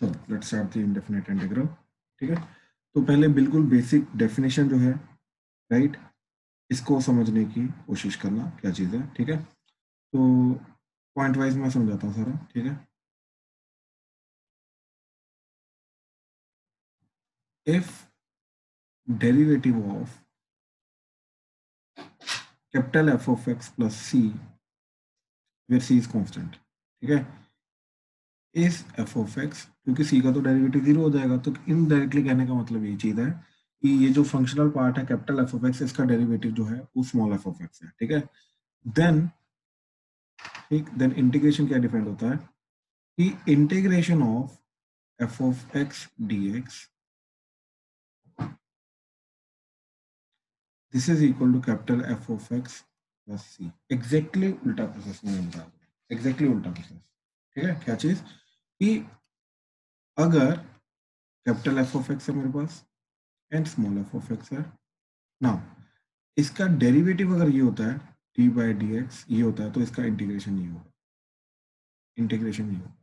So let's start the indefinite integral. ठीक है, तो पहले बिल्कुल बेसिक डेफिनेशन जो है, राइट, इसको समझने की कोशिश करना क्या चीज़ है. ठीक है, तो पॉइंट वाइज मैं समझाता हूँ सारा. ठीक है, if derivative of capital F of x plus c where c is constant. ठीक है, इस एफ ऑफ एक्स, क्योंकि सी का तो डेरिवेटिव जीरो हो जाएगा, तो इनडायरेक्टली कहने का मतलब ये चीज है कि ये जो फंक्शनल पार्ट है कैपिटल एफ ऑफ एक्स, इसका डेरिवेटिव जो है वो स्मॉल एफ ऑफ एक्स है. ठीक है, देन ठीक, देन इंटीग्रेशन क्या डिफाइंड होता है कि integration of f of x d x this is equal to capital F of x plus c. Exactly उल्टा प्रोसेस में बता, एग्जैक्टली उल्टा प्रोसेस. ठीक है, क्या चीज कि अगर कैपिटल एफ ऑफ एक्स है मेरे पास and small f of x है ना, इसका डेरिवेटिव अगर ये होता है डी बाई डी एक्स ये होता है, तो इसका इंटीग्रेशन ये होगा, इंटीग्रेशन ये होगा.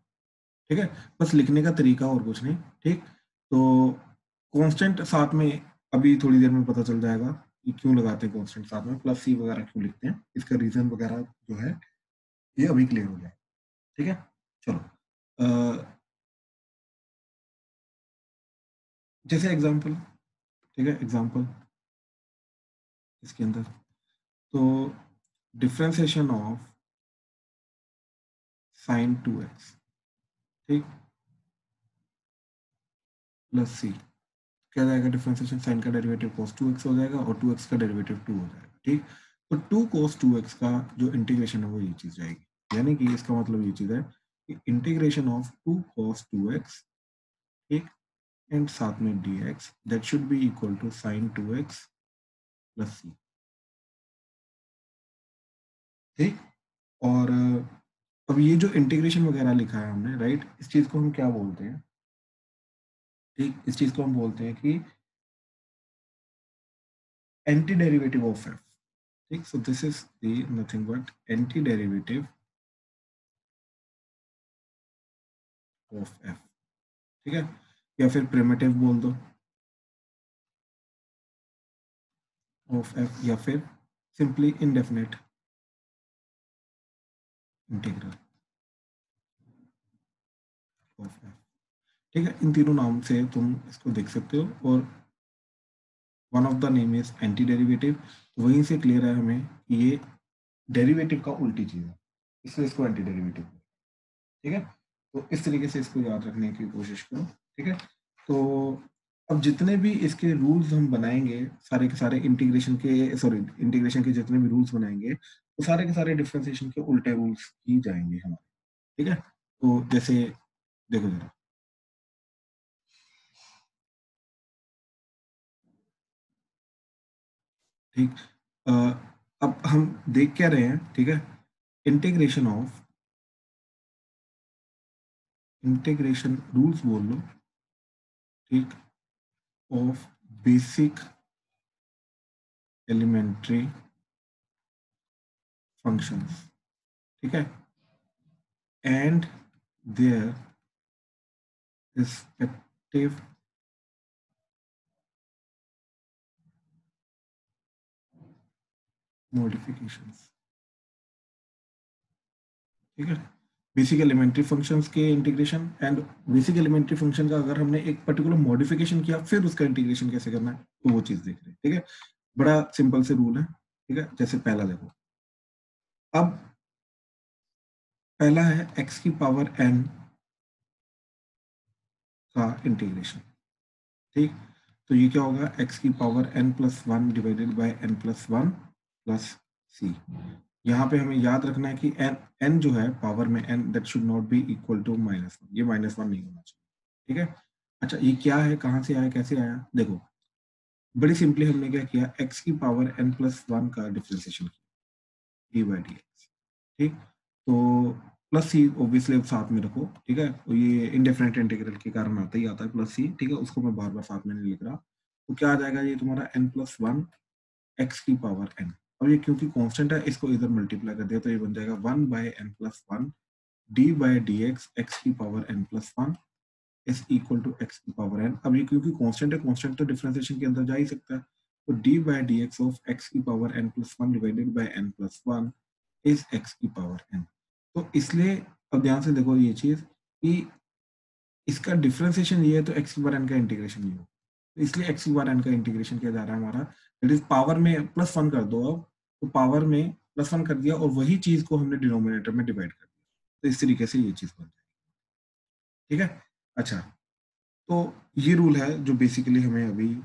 ठीक है, बस लिखने का तरीका और कुछ नहीं. ठीक, तो कांस्टेंट साथ में अभी थोड़ी देर में पता चल जाएगा कि क्यों लगाते हैं कांस्टेंट साथ में, प्लस सी वगैरह क्यों लिखते हैं, इसका रीजन वगैरह जो है ये अभी क्लियर हो जाए. ठीक है, चलो. जैसे एग्जांपल, ठीक है, एग्जांपल इसके अंदर, तो डिफरेंशिएशन ऑफ साइन 2x, ठीक, प्लस सी, क्या जाएगा, डिफरेंशिएशन साइन का डेरिवेटिव cos 2x हो जाएगा और 2x का डेरिवेटिव 2 हो जाएगा. ठीक, तो 2 cos 2x का जो इंटीग्रेशन है वो ये चीज जाएगी, यानी कि इसका मतलब ये चीज है कि इंटीग्रेशन ऑफ 2 cos 2x, ठीक, एंड साथ में dx that should be equal to sine 2x plus c. ठीक, और अब ये जो इंटीग्रेशन वगैरह लिखा है हमने, राइट, इस चीज को हम क्या बोलते हैं, ठीक, इस चीज को हम बोलते हैं कि एंटी डेरिवेटिव ऑफ एफ. ठीक, so this is the nothing but anti derivative of f. ठीक है, या फिर प्रिमिटिव बोल दो ऑफ एफ, या फिर simply indefinite integral of f. ठीक है, इन तीनों नाम से तुम इसको देख सकते हो, और one of the name is anti derivative. तो वहीं से क्लियर है हमें कि ये डेरिवेटिव का उल्टी चीज है, इसलिए इसको एंटी डेरिवेटिव. ठीक है, तो इस तरीके से इसको याद रखने की कोशिश करो. ठीक है, तो अब जितने भी इसके रूल्स हम बनाएंगे, सारे के सारे इंटीग्रेशन के, सॉरी, इंटीग्रेशन के जितने भी रूल्स बनाएंगे, तो सारे के सारे डिफरेंशिएशन के उल्टे रूल्स ही जाएंगे हमारे. ठीक है, तो जैसे देखो जरा, ठीक, अ, अब हम देख क्या रहे हैं, ठीक है, इंटीग्रेशन ऑफ, इंटीग्रेशन रूल्स बोल लो, ठीक, ऑफ बेसिक एलिमेंट्री फंक्शंस. ठीक है, एंड देयर रिस्पेक्टिव मॉडिफिकेशंस. ठीक है, बेसिक एलिमेंट्री फंक्शंस के integration, and basic elementary function का अगर हमने एक पर्टिकुलर मॉडिफिकेशन किया फिर उसका इंटीग्रेशन कैसे करना है, तो वो चीज देख रहे हैं. ठीक है, बड़ा सिंपल से रूल है. ठीक है, जैसे पहला देखो, अब पहला है x की पावर n का इंटीग्रेशन. ठीक, तो ये क्या होगा, x की power n plus one divided by n plus one plus c. यहाँ पे हमें याद रखना है कि n जो है पावर में n, that should not be equal to -1, ये -1 नहीं होना चाहिए. ठीक है, अच्छा ये क्या है, कहाँ से आया, कैसे आया, देखो, बड़ी सिंपली हमने क्या किया, x की पावर n प्लस वन का डिफ्रेंसिएशन किया, डी बाई डी एक्स. ठीक, तो प्लस सी ऑब्वियसली अब साथ में रखो. ठीक है, तो ये इंडेफिनेट इंटीग्रल के कारण आता ही आता है प्लस सी. ठीक है, उसको मैं बार बार साथ में नहीं लिख रहा. तो क्या आ जाएगा, ये तुम्हारा n प्लस वन एक्स की पावर n. अब ये क्योंकि कांस्टेंट है, इसको इधर मल्टीप्लाई कर दिया, तो ये बन जाएगा 1 by n plus one d by d x x की power n plus one is equal to x की पावर एन। अब ये क्योंकि कांस्टेंट है, कांस्टेंट तो डिफरेंशिएशन के अंदर जा ही सकता है, तो d by d x of x की power n plus one divided by n plus one is x की पावर एन। तो इसलिए अब ध्यान से देखो ये चीज कि इसका डिफरेंशिएशन ये है तो एक्स की पावर एन का इंटीग्रेशन ये हो, इसलिए एक्स की पावर एन का इंटीग्रेशन किया जा रहा है हमारा, दैट इज पावर में प्लस वन कर दो अब, तो पावर में प्लस वन कर दिया और वही चीज को हमने डिनोमिनेटर में डिवाइड कर दिया, तो इस तरीके से ये चीज बन जाएगी। ठीक है, अच्छा, तो ये रूल है जो बेसिकली हमें अभी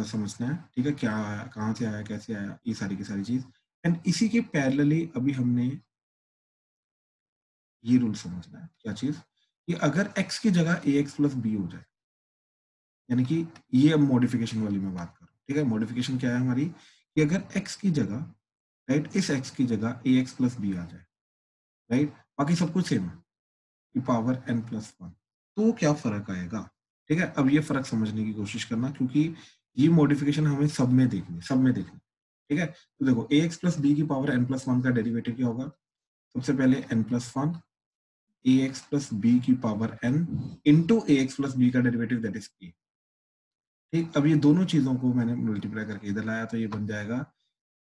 समझना है। ठीक है, क्या आया, कहाँ से आया, कैसे आया, ये सारी की सारी चीज। एंड इसी के पैरेलली अभी हमने ये रूल समझना है, क्या चीज, कि अगर x की जगह ax प्लस बी हो जाए, यानी कि ये अब मॉडिफिकेशन वाली मैं बात कर रहा हूँ। ठीक है, मॉडिफिकेशन क्या है हमारी, कि अगर x की जगह, राइट, इस x की जगह ax प्लस बी आ जाए, राइट, बाकी सब कुछ सेम है, कि पावर n प्लस वन, तो क्या फर्क आएगा। ठीक है, अब ये फर्क समझने की कोशिश करना, क्योंकि ये मॉडिफिकेशन हमें सब में देखनी। ठीक है, तो देखो ax प्लस बी की पावर n प्लस वन का डेरिवेटिव क्या होगा, सबसे पहले n plus one ax plus b की power n into ax plus b का डेरिवेटिव दैट इज a। ठीक, अब ये दोनों चीजों को मैंने मल्टीप्लाई करके इधर लाया, तो ये बन जाएगा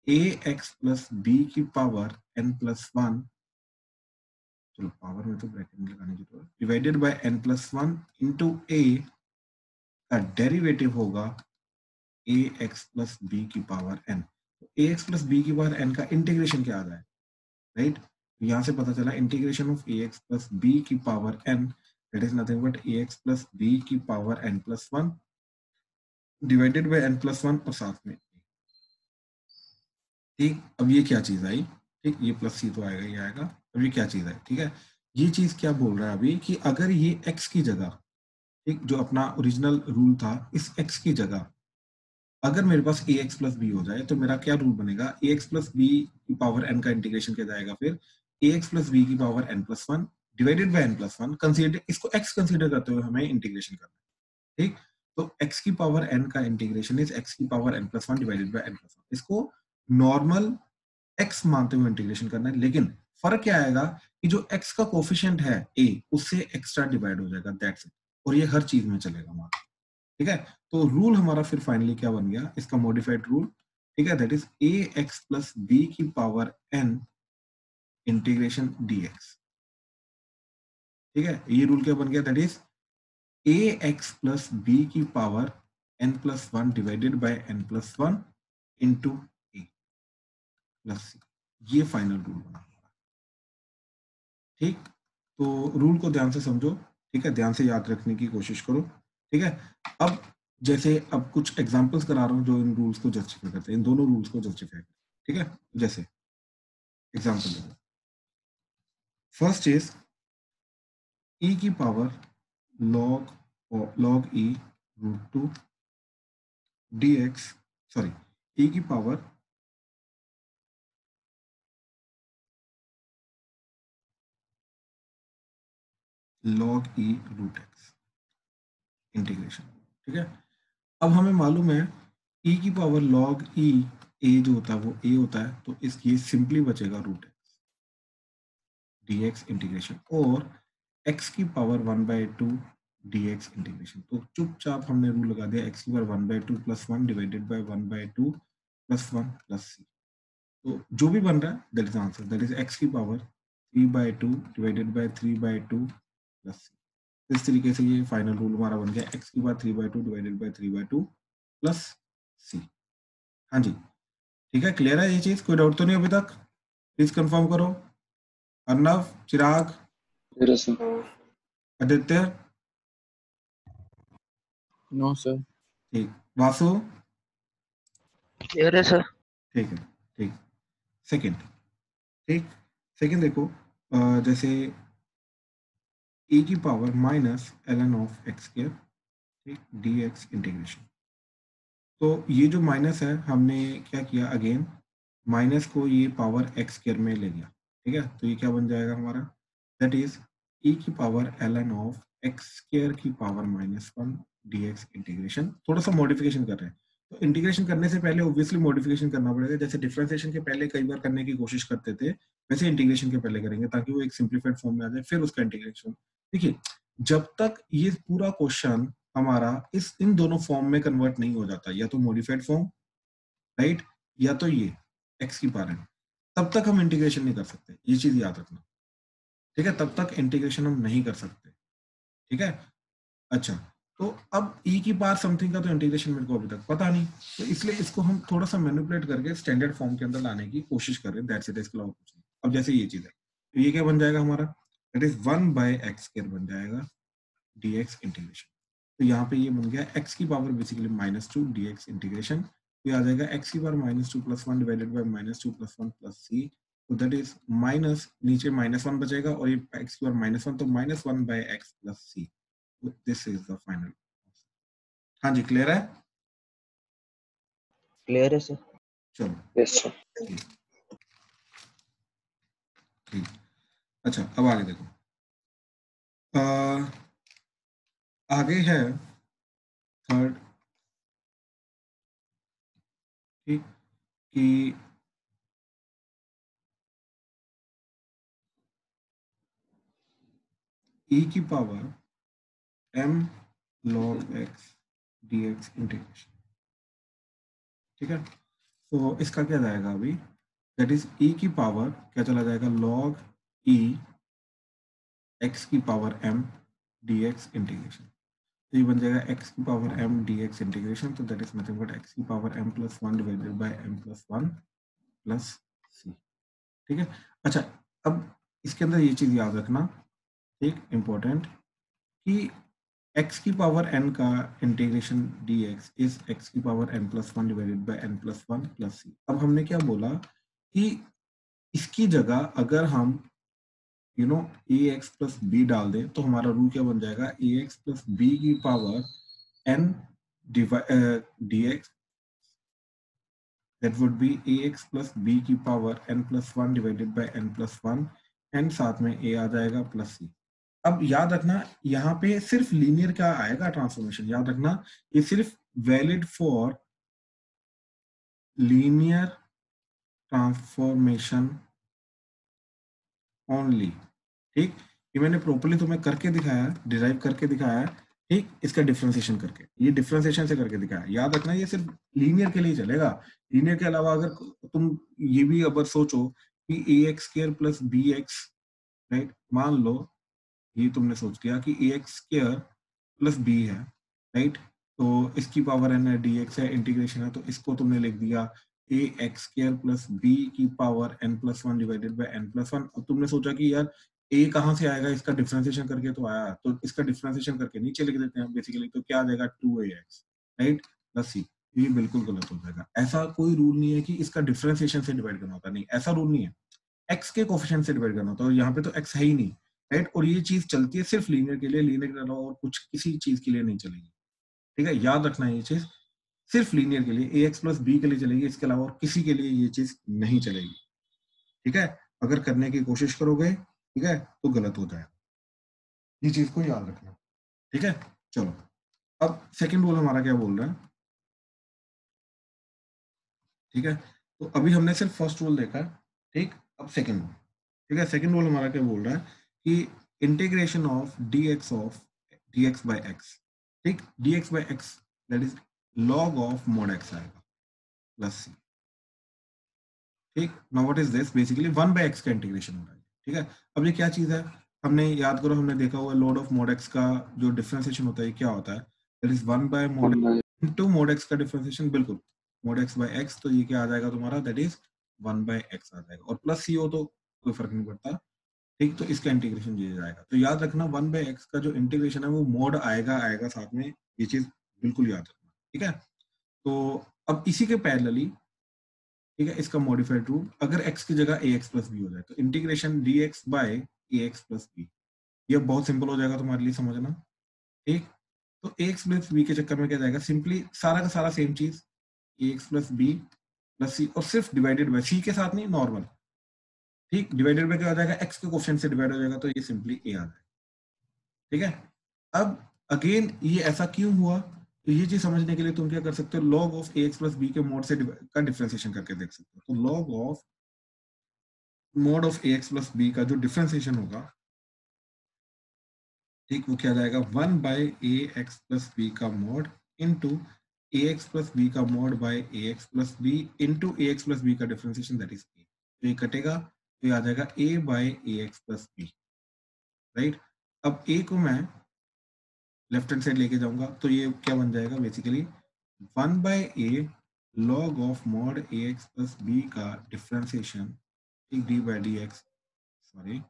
ax प्लस बी की पावर n प्लस वन, चलो पावर में तो ब्रैकेट में लगाने की जरूरत, divided by n plus one into a का डेरिवेटिव होगा ax प्लस बी की पावर n। तो ax प्लस बी की पावर n का इंटीग्रेशन क्या आ रहा है, राइट, यहाँ से पता चला integration of ax plus b की power n that is nothing but ax plus b की power n plus one divided by n plus one और साथ में। ठीक, अब ये क्या चीज आई, ठीक, ये प्लस सी तो आएगा ही आएगा। अब ये क्या चीज है, ठीक है, ये चीज क्या बोल रहा है अभी, कि अगर ये x की जगह, ठीक, जो अपना ओरिजिनल रूल था, इस x की जगह अगर मेरे पास ax प्लस बी हो जाए, तो मेरा क्या रूल बनेगा, ax प्लस बी की पावर n का इंटीग्रेशन किया जाएगा, फिर ax प्लस बी की power n plus one divided by n plus one, consider इसको x कंसीडर करते हुए हमें इंटीग्रेशन करना है। ठीक, तो x की पावर n का इंटीग्रेशन इज x की power n plus one divided by n plus one, इसको नॉर्मल x मानते हुए इंटीग्रेशन करना है, लेकिन फर्क क्या आएगा कि जो x का कोफिशिएंट है a, उससे एक्स्ट्रा डिवाइड हो जाएगा, दैट्स इट, और ये हर चीज में चलेगा हमारा। ठीक है, तो रूल हमारा फिर फाइनली क्या बन गया, इसका मॉडिफाइड रूल, ठीक है, that is ax plus b की पावर n इंटीग्रेशन dx। ठीक है, ये रूल क्या बन गया, that is ax plus b की power n plus one divided by n plus one into a plus c, ये फाइनल रूल बना। ठीक, तो रूल को ध्यान से समझो, ठीक है, ध्यान से याद रखने की कोशिश करो। ठीक है, अब जैसे अब कुछ एग्जांपल्स करा रहा हूं जो इन रूल्स को जस्टिफाई करते हैं, इन दोनों रूल्स को जस्टिफाई करते हैं। ठीक है, जैसे एग्जांपल देखो, फर्स्ट इज e की power log e root two dx, sorry, e की power log e root x integration. ठीक है, अब हमें मालूम है e की पावर log e, a जो होता है वो a होता है, तो इस ये सिंपली बचेगा रूट x dx इंटीग्रेशन, और x की power one by two dx integration, तो चुपचाप हमने रूल लगा दिया x की power one by two plus one divided by one by two plus one plus सी, तो जो भी बन रहा है that is answer, that is x की power three by two divided by three by two plus सी। इस तरीके से ये फाइनल रूल हमारा बन गया, x की power three by two divided by three by two plus c. हाँ जी, ठीक है, क्लियर है ये चीज, कोई डाउट तो नहीं अभी तक, प्लीज कंफर्म करो। अर्नव, चिराग, आदित्य, नो सर। ठीक, वासु, क्लियर है सर। ठीक है, ठीक, सेकंड, ठीक, सेकंड देखो, जैसे e की power minus ln of x square, ठीक, dx इंटीग्रेशन, तो ये जो माइनस है हमने क्या किया, अगेन माइनस को ये पावर एक्स स्क्वायर में ले गया। ठीक है, तो ये क्या बन जाएगा हमारा, दैट इज e की power ln of x square की power minus one dx integration. थोड़ा सा मॉडिफिकेशन कर रहे हैं, तो इंटीग्रेशन करने से पहले ऑब्वियसली मॉडिफिकेशन करना पड़ेगा, जैसे डिफरेंशिएशन के पहले कई बार करने की कोशिश करते थे, वैसे इंटीग्रेशन के पहले करेंगे, ताकि वो एक सिंप्लीफाइड फॉर्म में आ जाए, फिर उसका इंटीग्रेशन। देखिए जब तक ये पूरा क्वेश्चन हमारा इन दोनों फॉर्म में कन्वर्ट नहीं हो जाता, या तो मॉडिफाइड फॉर्म, राइट, या तो ये एक्स की पावर एन, तब तक हम इंटीग्रेशन नहीं कर सकते, ये चीज याद रखना, ठीक है, तब तक इंटीग्रेशन हम नहीं कर सकते, ठीक है। अच्छा, तो अब ई की पावर समथिंग का तो इंटीग्रेशन मेरे को अभी तक पता नहीं, तो इसलिए इसको हम थोड़ा सा मैनिपुलेट करके स्टैंडर्ड फॉर्म के अंदर लाने की कोशिश कर रहे हैं, दैट्स इट, इसके अलावा कुछ नहीं। अब जैसे ये चीज है, तो ये क्या बन जाएगा हमारा, दैट इज 1/x² बन जाएगा dx इंटीग्रेशन। तो यहाँ पे ये बन गया x की पावर बेसिकली -2 dx इंटीग्रेशन, तो ये आ जाएगा x की पावर -2 + 1 डिवाइडेड बाय -2 + 1 + c, तो दैट इज माइनस, नीचे -1 बचेगा, और ये x की पावर -1, तो -1/x + c, this is the final. हाँ जी, क्लियर है? क्लियर है सर? चलो यस सर। ठीक ठीक। अच्छा, अब आगे देखो, आगे है थर्ड, ठीक, कि e की power m log x dx integration, ठीक है। तो इसका क्या जाएगा अभी, दैट इज e की पावर क्या चला जाएगा, log e x की पावर m dx इंटीग्रेशन, तो ये बन जाएगा x की पावर m dx इंटीग्रेशन, तो that is nothing but x की power m + 1 divided bye m + 1 + c, ठीक है। अच्छा, अब इसके अंदर ये चीज याद रखना, ठीक, इंपॉर्टेंट, कि x की पावर n का इंटीग्रेशन dx इज x की power n + 1 divided by n + 1 + c। अब हमने क्या बोला कि इसकी जगह अगर हम ax + b डाल दें, तो हमारा रूल क्या बन जाएगा, ax + b की power n dx, that would be ax + b की power n + 1 divided by n + 1, and साथ में a आ जाएगा प्लस c। अब याद रखना, यहाँ पे सिर्फ लीनियर क्या आएगा ट्रांसफॉर्मेशन, याद रखना, ये सिर्फ valid for linear transformation only, ठीक। ये मैंने प्रॉपर्ली तुम्हें करके दिखाया, डिराइव करके दिखाया, ठीक, इसका डिफ्रेंसिएशन करके, ये डिफ्रेंसिएशन से करके दिखाया, याद रखना ये सिर्फ लीनियर के लिए चलेगा। लीनियर के अलावा अगर तुम ये भी अगर सोचो कि ax² + bx, राइट, मान लो ये तुमने सोच लिया कि ax² + b है, राइट, तो इसकी पावर n है, dx है, इंटीग्रेशन है, तो इसको तुमने लिख दिया ax² + b की power n + 1 divided by n + 1। अब तुमने सोचा कि यार a कहाँ से आएगा, इसका डिफरेंशिएशन करके तो आया, तो इसका डिफरेंशिएशन करके नीचे लिख देते हैं बेसिकली, तो क्या आ जाएगा 2ax, राइट, + c। ये बिल्कुल गलत हो जाएगा, ऐसा कोई रूल नहीं है कि इसका डिफरेंशिएशन से डिवाइड करना होता, नहीं, ऐसा रूल नहीं है, x के कोफिशिएंट से डिवाइड करना होता है, और यहाँ पे तो x है ही नहीं, राइट, और ये चीज चलती है सिर्फ लीनियर के लिए, लीनियर के अलावा और कुछ किसी चीज के लिए नहीं चलेगी, ठीक है, याद रखना है ये चीज, सिर्फ लीनियर के लिए ax + b के लिए चलेगी, इसके अलावा और किसी के लिए ये चीज नहीं चलेगी, ठीक है। अगर करने की कोशिश करोगे, ठीक है, तो गलत हो जाएगा, ये चीज को याद रखना, ठीक है। चलो, अब सेकंड रूल हमारा क्या बोल रहा है, ठीक है, तो अभी हमने सिर्फ फर्स्ट रूल देखा है, ठीक, अब सेकंड रूल, ठीक है, सेकंड रूल हमारा क्या बोल रहा है कि integration of dx by x, ठीक, dx by x, that is log of mod x आएगा प्लस c, ठीक। Now what is this, basically 1/x का इंटीग्रेशन हो रहा है, ठीक है। अब ये क्या चीज है, हमने याद करो, हमने देखा हुआ लॉग ऑफ mod x का जो डिफरेंशिएशन होता है क्या होता है, that is 1/mod into mod x का डिफरेंशिएशन, बिल्कुल mod x बाय x, तो ये क्या आ जाएगा तुम्हारा, दैट इज 1/x आ जाएगा, और प्लस c हो तो कोई फर्क नहीं पड़ता, ठीक, तो इसका इंटीग्रेशन ये जाएगा, तो याद रखना 1/x का जो इंटीग्रेशन है वो मोड आएगा आएगा साथ में, ये चीज बिल्कुल याद रखना, ठीक है। तो अब इसी के पैरेलली, ठीक है, इसका मॉडिफाइड रूल, अगर x की जगह ax + b हो जाए, तो integration dx by ax + b, ये बहुत सिंपल हो जाएगा तुम्हारे लिए समझना, ठीक। तो ax + b के चक्कर में क्या जाएगा, सिंपली सारा का सारा सेम चीज, ax + b + c, और सिर्फ डिवाइडेड बाय c के साथ नहीं, नॉर्मल, ठीक, डिवाइडेड बाय क्या हो जाएगा, x के कोफिशिएंट से डिवाइड हो जाएगा, तो ये सिंपली a आ जाएगा, ठीक है। अब अगेन ये ऐसा क्यों हुआ, तो ये चीज समझने के लिए तुम क्या कर सकते हो, log ऑफ ax + b के मोड से का डिफरेंशिएशन करके देख सकते हो, तो log of mode of ax + b का जो डिफरेंशिएशन होगा, ठीक, वो क्या आ जाएगा 1 by a x plus b का मॉड इंटू ए एक्स प्लस बी का mod bye a x plus b into A x plus b का डिफरेंशिएशन दैट इज ए। तो ये कटेगा, तो ये आ जाएगा ए bye a x plus B, right. अब ए को मैं लेफ्ट हैंड साइड लेके जाऊंगा तो ये क्या बन जाएगा basically 1 by a log of mod a x plus b का डिफरेंशिएशन, ठीक, d by d x, sorry,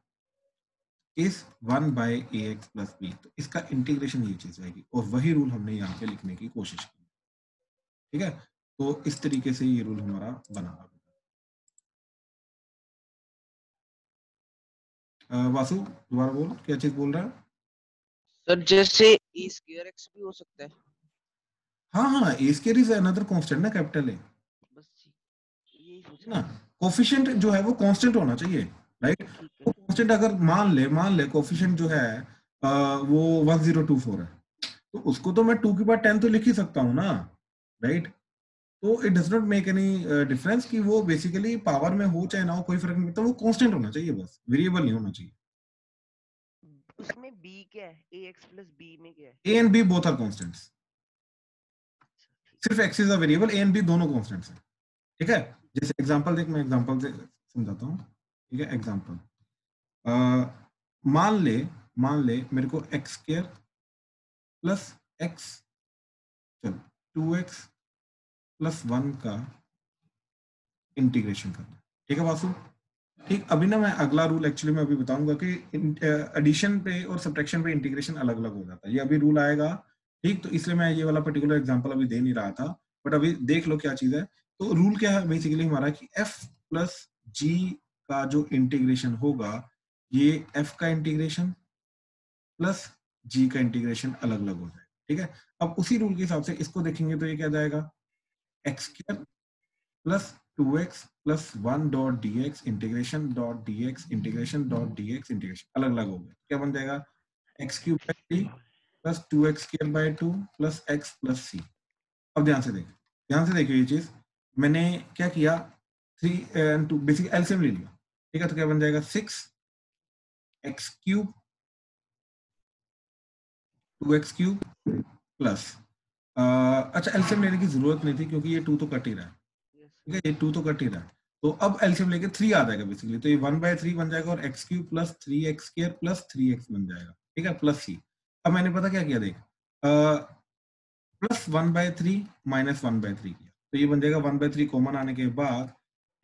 इस 1 by a x plus b. तो इसका इंटीग्रेशन ये चीज आएगी और वही रूल हमने यहाँ पे लिखने की कोशिश की, ठीक है। तो इस तरीके से ये रूल हमारा बना। वासु दोबारा बोल, क्या चीज बोल रहा है? सर जैसे ए स्क्वायर एक्स भी हो सकता है। हाँ हाँ, ए स्क्वायर इज अनदर कांस्टेंट ना, कैपिटल ए, बस यही सोच ना। रहा था। कोफिशिएंट जो है वो कांस्टेंट होना चाहिए, राइट। ठीक वो है। कांस्टेंट अगर मान ले कोफिशिएंट जो है वो 1024 है, तो उसको तो मैं 2 की पावर 10 तो लिख ही सकता हूँ ना, राइट। तो it does not make any difference कि वो बेसिकली पावर में हो चाहे ना हो, कोई फर्क नहीं पड़ता, वो कांस्टेंट होना चाहिए, बस वेरिएबल नहीं होना चाहिए। उसमें बी क्या है, ए एक्स प्लस बी में क्या है? A and b both are constants, अच्छा ठीक सिर्फ x is a variable, a and b दोनों कांस्टेंट्स हैं, ठीक है। जैसे एग्जांपल देख, मैं एग्जांपल से समझाता हूँ, ठीक है। एग्जांपल, मान ले मेरे को एक्स स्क्र प्लस एक्स, चलो 2x प्लस 1 का इंटीग्रेशन करना है, ठीक है वासु। ठीक, अभी ना मैं अगला रूल एक्चुअली मैं अभी बताऊंगा कि एडिशन पे और सब्ट्रैक्शन पे इंटीग्रेशन अलग अलग हो जाता है, ये अभी रूल आएगा, ठीक। तो इसलिए मैं ये वाला पर्टिकुलर एग्जांपल अभी दे नहीं रहा था, बट अभी देख लो क्या चीज है। तो रूल क्या है बेसिकली हमारा कि f प्लस जी का जो इंटीग्रेशन होगा, ये f का इंटीग्रेशन प्लस g का इंटीग्रेशन अलग अलग हो जाएगा, ठीक है। अब उसी रूल के हिसाब से इसको देखेंगे तो ये क्या जाएगा, x square plus 2x plus 1 dot d x integration dot d x integration dot d x integration अलग अलग हो गया, क्या बन जाएगा, x cube by three plus 2x square by 2 plus x plus c. अब ध्यान से देखिए ये चीज, मैंने क्या किया, 3 एंड 2 बेसिक एलसीएम ले लिया, ठीक है। तो क्या बन जाएगा 6x cube 2x cube plus, अच्छा एलसीएम लेने की जरूरत नहीं थी क्योंकि ये 2 तो कट ही रहा है, ठीक है, ये 2 तो कट ही रहा है। तो अब एलसीएम लेके 3 आ जाएगा बेसिकली, तो ये 1/3 बन जाएगा और x cube plus 3x square plus 3x बन जाएगा, ठीक है, प्लस सी। अब मैंने पता क्या किया, देख, प्लस 1/3 माइनस 1/3 किया, तो ये बन जाएगा 1/3 कॉमन आने के बाद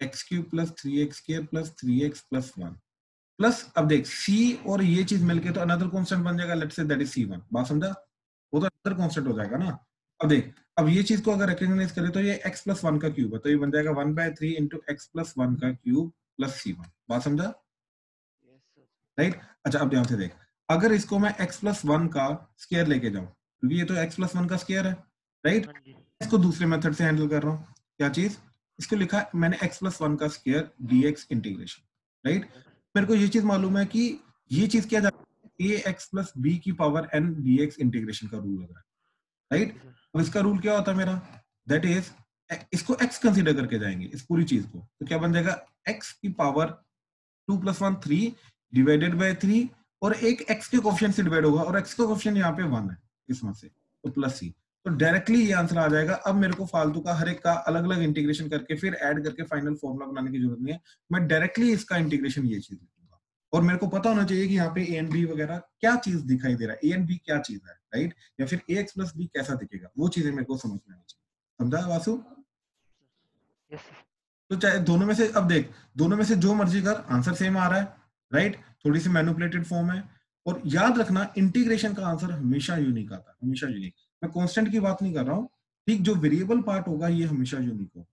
x cube plus 3x square plus 3x plus 1 plus, अब देख सी और ये चीज मिलके तो अनदर कांस्टेंट बन जाएगा, let's say that is c1, बात समझा, वो तो अनदर कांस्टेंट हो जाएगा ना। अब देख, अब ये चीज को अगर रिकॉग्नाइज करें तो ये x प्लस 1 का क्यूब है, तो ये बन जाएगा 1/3 इंटू एक्स प्लस 1 का क्यूब प्लस c1, बात समझा, यस सर। राइट। अच्छा अब ध्यान से देख, अगर इसको मैं x प्लस 1 का स्केयर लेके जाऊं, क्योंकि ये तो x प्लस 1 का स्केयर है, राइट। हाँ जी। इसको दूसरे मेथड से हैंडल कर रहा हूँ, क्या चीज, इसको लिखा है मैंने x प्लस 1 का स्केयर dx इंटीग्रेशन, राइट। मेरे को ये चीज मालूम है कि ये चीज क्या जाता है, ए एक्स प्लस बी की power n d x integration का रूल लग रहा है, हाँ राइट। जी सर। अब इसका रूल क्या होता है मेरा, दैट इज, इसको x कंसीडर करके जाएंगे इस पूरी चीज को, तो क्या बन जाएगा, x की पावर 2 प्लस 1 3 डिवाइडेड बाय 3, और एक x के कोफिशिएंट से डिवाइड होगा और x का कोफिशिएंट यहाँ पे 1 है इसमें से, तो प्लस सी। तो डायरेक्टली ये आंसर आ जाएगा। अब मेरे को फालतू का हर एक का अलग अलग इंटीग्रेशन करके फिर ऐड करके फाइनल फॉर्मूला बनाने की जरूरत नहीं है, मैं डायरेक्टली इसका इंटीग्रेशन ये चीज लिखूंगा, और मेरे को पता होना चाहिए कि यहाँ पे ए एंड बी वगैरह क्या चीज दिखाई दे रहा है, ए एंड बी क्या चीज है, राइट, या फिर ए एक्स प्लस बी कैसा दिखेगा, वो चीजें मेरे को समझ में आनी चाहिए, समझा वासु। Yes sir. तो चाहे दोनों में से, अब देख, दोनों में से जो मर्जी कर आंसर सेम आ रहा है, राइट, थोड़ी सी मैनिपुलेटेड फॉर्म है। और याद रखना इंटीग्रेशन का आंसर हमेशा यूनिक आता है, हमेशा यूनिक, मैं कांस्टेंट की बात नहीं कर रहा हूँ, ठीक, जो वेरिएबल पार्ट होगा ये हमेशा यूनिक होगा,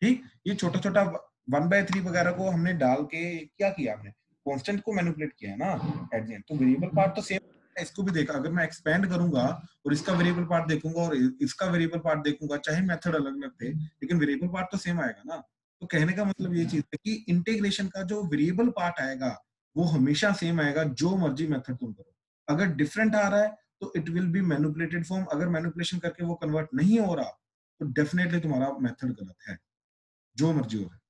ठीक। ये छोटा छोटा 1/3 वगैरह को हमने डाल के क्या किया, हमने कांस्टेंट को मैनिपुलेट किया है ना एट द एंड, तो वेरिएबल पार्ट तो सेम है। इसको भी देखा, अगर मैं एक्सपेंड करूंगा और इसका वेरिएबल पार्ट देखूंगा और इसका वेरिएबल पार्ट देखूंगा, चाहे मेथड अलग अलग थे लेकिन वेरिएबल पार्ट तो सेम आएगा ना। तो कहने का मतलब ये चीज है कि इंटीग्रेशन का जो वेरिएबल पार्ट आएगा वो हमेशा सेम आएगा, जो मर्जी मेथड तुम करो। अगर डिफरेंट आ रहा है तो it will be manipulated form, अगर मैनिपुलेशन करके वो कन्वर्ट नहीं हो रहा तो डेफिनेटली तुम्हारा मेथड गलत है, जो मर्जी हो रहा है,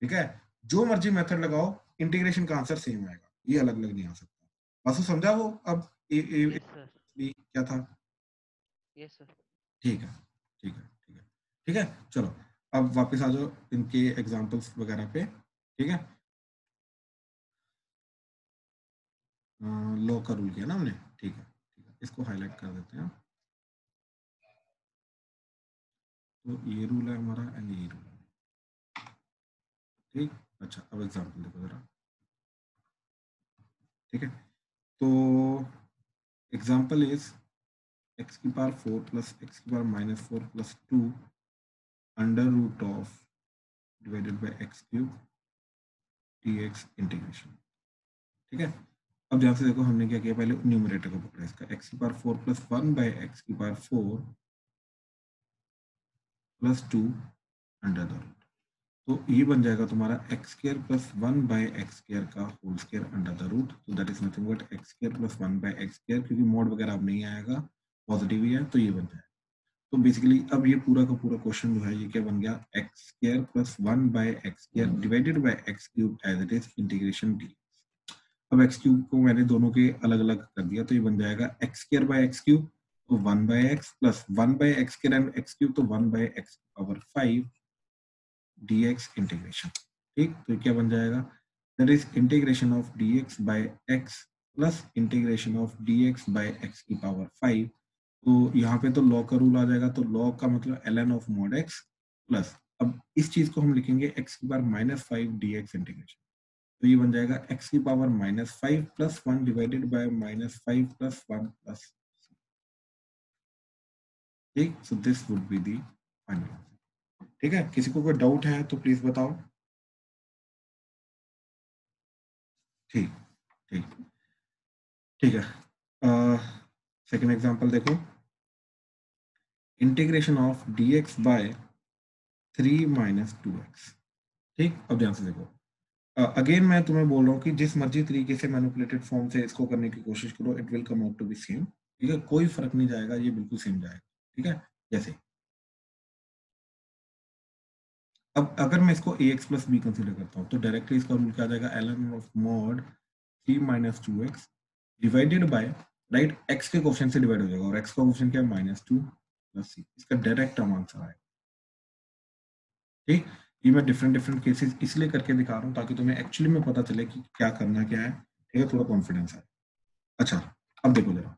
ठीक है। जो मर्जी मेथड लगाओ इंटीग्रेशन का आंसर सेम आएगा, ये अलग अलग नहीं आ सकता। वासु समझा वो? अब ए यस सर। बी क्या था? Yes sir. ठीक है, ठीक है, ठीक है, ठीक है। चलो अब वापस आ जाओ इनके एग्जांपल्स वगैरह पे। ठीक है, लॉ का रूल किया ना हमने। ठीक है, ठीक है, इसको हाईलाइट कर देते हैं। तो ये रूल है हमारा एंड ये रूल है। ठीक, अच्छा अब एग्जांपल देखो जरा। ठीक है, तो एग्जांपल इज एक्स की पावर 4 प्लस एक्स की power -4 plus 2 under root of divided by x cube dx integration. ठीक है, अब ध्यान से देखो हमने क्या किया, पहले न्यूमरेटर को पकड़ा इसका, एक्स की पावर 4 प्लस 1 बाय एक्स की power 4 plus 2 under the root. तो ये बन जाएगा तुम्हारा x square plus 1 by x square का whole square under the root. तो that is nothing but x square plus 1 by x square, क्योंकि मोड वगैरह अब नहीं आएगा, पॉजिटिव ही है, तो ये बन जाएगा। तो बेसिकली अब ये पूरा का पूरा क्वेश्चन जो है ये क्या बन गया, x square plus 1 by x square divided by x cube as it is integration d. अब एक्स क्यूब को मैंने दोनों के अलग अलग कर दिया, तो ये बन जाएगा x square by x cube, तो 1 by x plus 1 by x square and x cube, तो 1 by x power 5 dx integration. ठीक, तो क्या बन जाएगा, that is integration of dx by x plus integration of dx by x की power 5। तो यहाँ पे तो लॉ का रूल आ जाएगा, तो लॉ का मतलब ln of mod x plus, अब इस चीज को हम लिखेंगे x की पावर -5 dx इंटीग्रेशन। तो ये बन जाएगा x की power -5 plus 1 divided by -5 plus 1 plus. ठीक, so this would be the final answer. ठीक है, किसी को कोई डाउट है तो प्लीज बताओ। ठीक, ठीक, ठीक है। सेकेंड एग्जांपल देखो, integration of dx by 3 minus 2x। ठीक, अब ध्यान से देखो, अगेन मैं तुम्हें बोल रहा हूँ कि जिस मर्जी तरीके से मैनिपुलेटेड फॉर्म से इसको करने की कोशिश करो, it will come out to be same. ठीक है, कोई फर्क नहीं जाएगा, ये बिल्कुल सेम जाएगा। ठीक है, जैसे अब अगर मैं इसको ax प्लस बी कंसिडर करता हूँ, तो डायरेक्टली इसका रूल क्या आ जाएगा, ln of mod 3 minus 2x divided by, right, x के कोफिशिएंट से डिवाइड हो जाएगा, और x का कोफिशिएंट क्या है, -2 प्लस c। इसका डायरेक्ट टर्म आंसर आएगा। ठीक, ये मैं डिफरेंट डिफरेंट केसेस इसलिए करके दिखा रहा हूँ ताकि तुम्हें एक्चुअली में पता चले कि क्या करना क्या है। ठीक है, थोड़ा कॉन्फिडेंस है। अच्छा, अब देखो जरा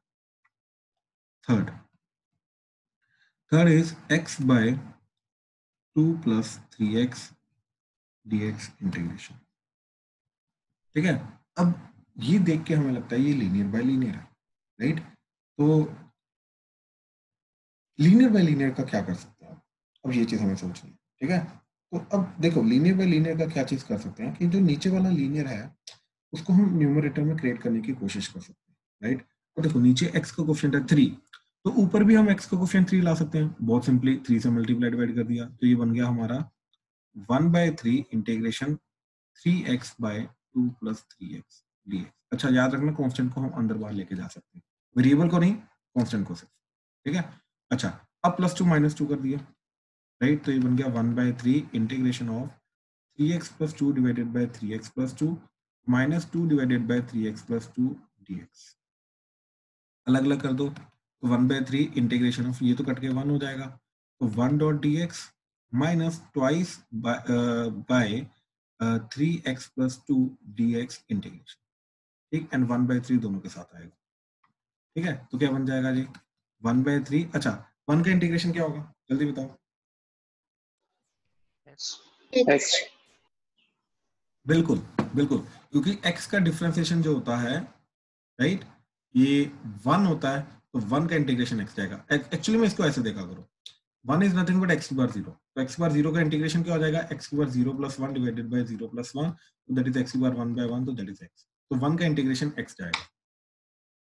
third. Third is x by 2 plus 3x dx integration. ठीक है, अब ये देख के हमें लगता है ये लीनियर बाय लीनियर है, राइट? तो लीनियर बाय लीनियर का क्या कर सकते हैं, अब ये चीज हमें सोचनी है। ठीक है, तो अब देखो लीनियर बाय लीनियर का क्या चीज कर सकते हैं कि जो नीचे वाला लीनियर है उसको हम न्यूमरेटर में क्रिएट करने की कोशिश कर सकते हैं, राइट? तो देखो नीचे x का कोफिशिएंट है 3, तो ऊपर भी हम x का कोफिशिएंट 3 ला सकते हैं, बहुत सिंपली 3 से मल्टीप्लाई डिवाइड कर दिया, तो ये बन गया हमारा 1/3 integration 3x bye 2 plus 3x dx। अच्छा याद रखना, कांस्टेंट को हम अंदर बाहर लेके जा सकते हैं, वेरिएबल को नहीं, कांस्टेंट को सिर्फ। ठीक है, अच्छा अब +2 -2 कर दिया, राइट? तो ये बन गया 1/3 integration of 3x plus 2 divided bye 3x plus 2 -2 divided bye 3x plus 2 dx। अलग अलग कर दो, तो 1/3 इंटीग्रेशन ऑफ, ये तो कट के 1 हो जाएगा, तो 1 dot dx minus twice by 3x plus 2 dx integration. ठीक, एंड 1/3 दोनों के साथ आएगा। ठीक है, तो क्या बन जाएगा जी, 1/3। अच्छा, 1 का इंटीग्रेशन क्या होगा, जल्दी बताओ। x। बिल्कुल, बिल्कुल, क्योंकि x का डिफरेंशिएशन जो होता है, राइट, ये 1 होता है, तो 1 का इंटीग्रेशन x जाएगा। एक्चुअली में इसको ऐसे देखा करो, 1 इज नथिंग बट x की बार 0, तो x की बार 0 का इंटीग्रेशन क्या हो जाएगा, x की बार 0 प्लस 1 डिवाइडेड बाय 0 प्लस 1, तो दैट इज x की बार 1/1, तो दैट इज x। तो 1 का इंटीग्रेशन x जाएगा।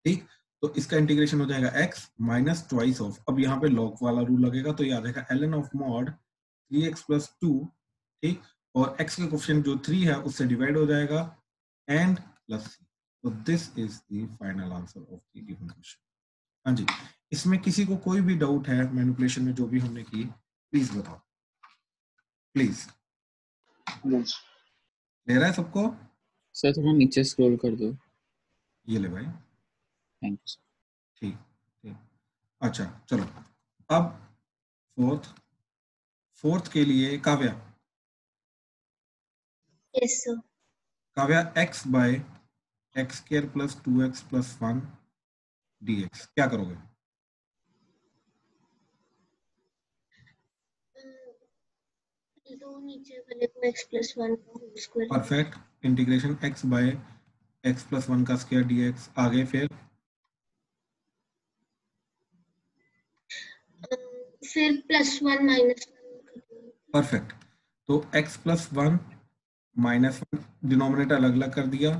ठीक, तो इसका इंटीग्रेशन हो जाएगा x माइनस ट्वाइस ऑफ, अब यहाँ पे लॉग वाला रूल लगेगा, तो ये आ जाएगा ln of mod 3x plus 2। ठीक, और x का कोफिशिएंट जो 3 है उससे डिवाइड हो जाएगा एंड प्लस c। तो this is the final answer of the given question. हाँ जी, इसमें किसी को कोई भी डाउट है मैनिपुलेशन में जो भी हमने की, प्लीज बताओ, प्लीज। ले रहा है सबको? सर थोड़ा नीचे स्क्रॉल कर दो। ये ले भाई, थैंक यू सर। ठीक ठीक। अच्छा चलो, अब फोर्थ के लिए Kavya. Yes sir. Kavya, x by x square plus 2x plus 1 dx क्या करोगे? दो नीचे वाले को x प्लस 1 का whole square. Perfect. Integration x by x plus 1 का स्क्वायर dx, आगे फिर फिर प्लस 1 माइनस 1। परफेक्ट। तो x प्लस 1 माइनस 1 डिनोमिनेटर अलग अलग कर दिया,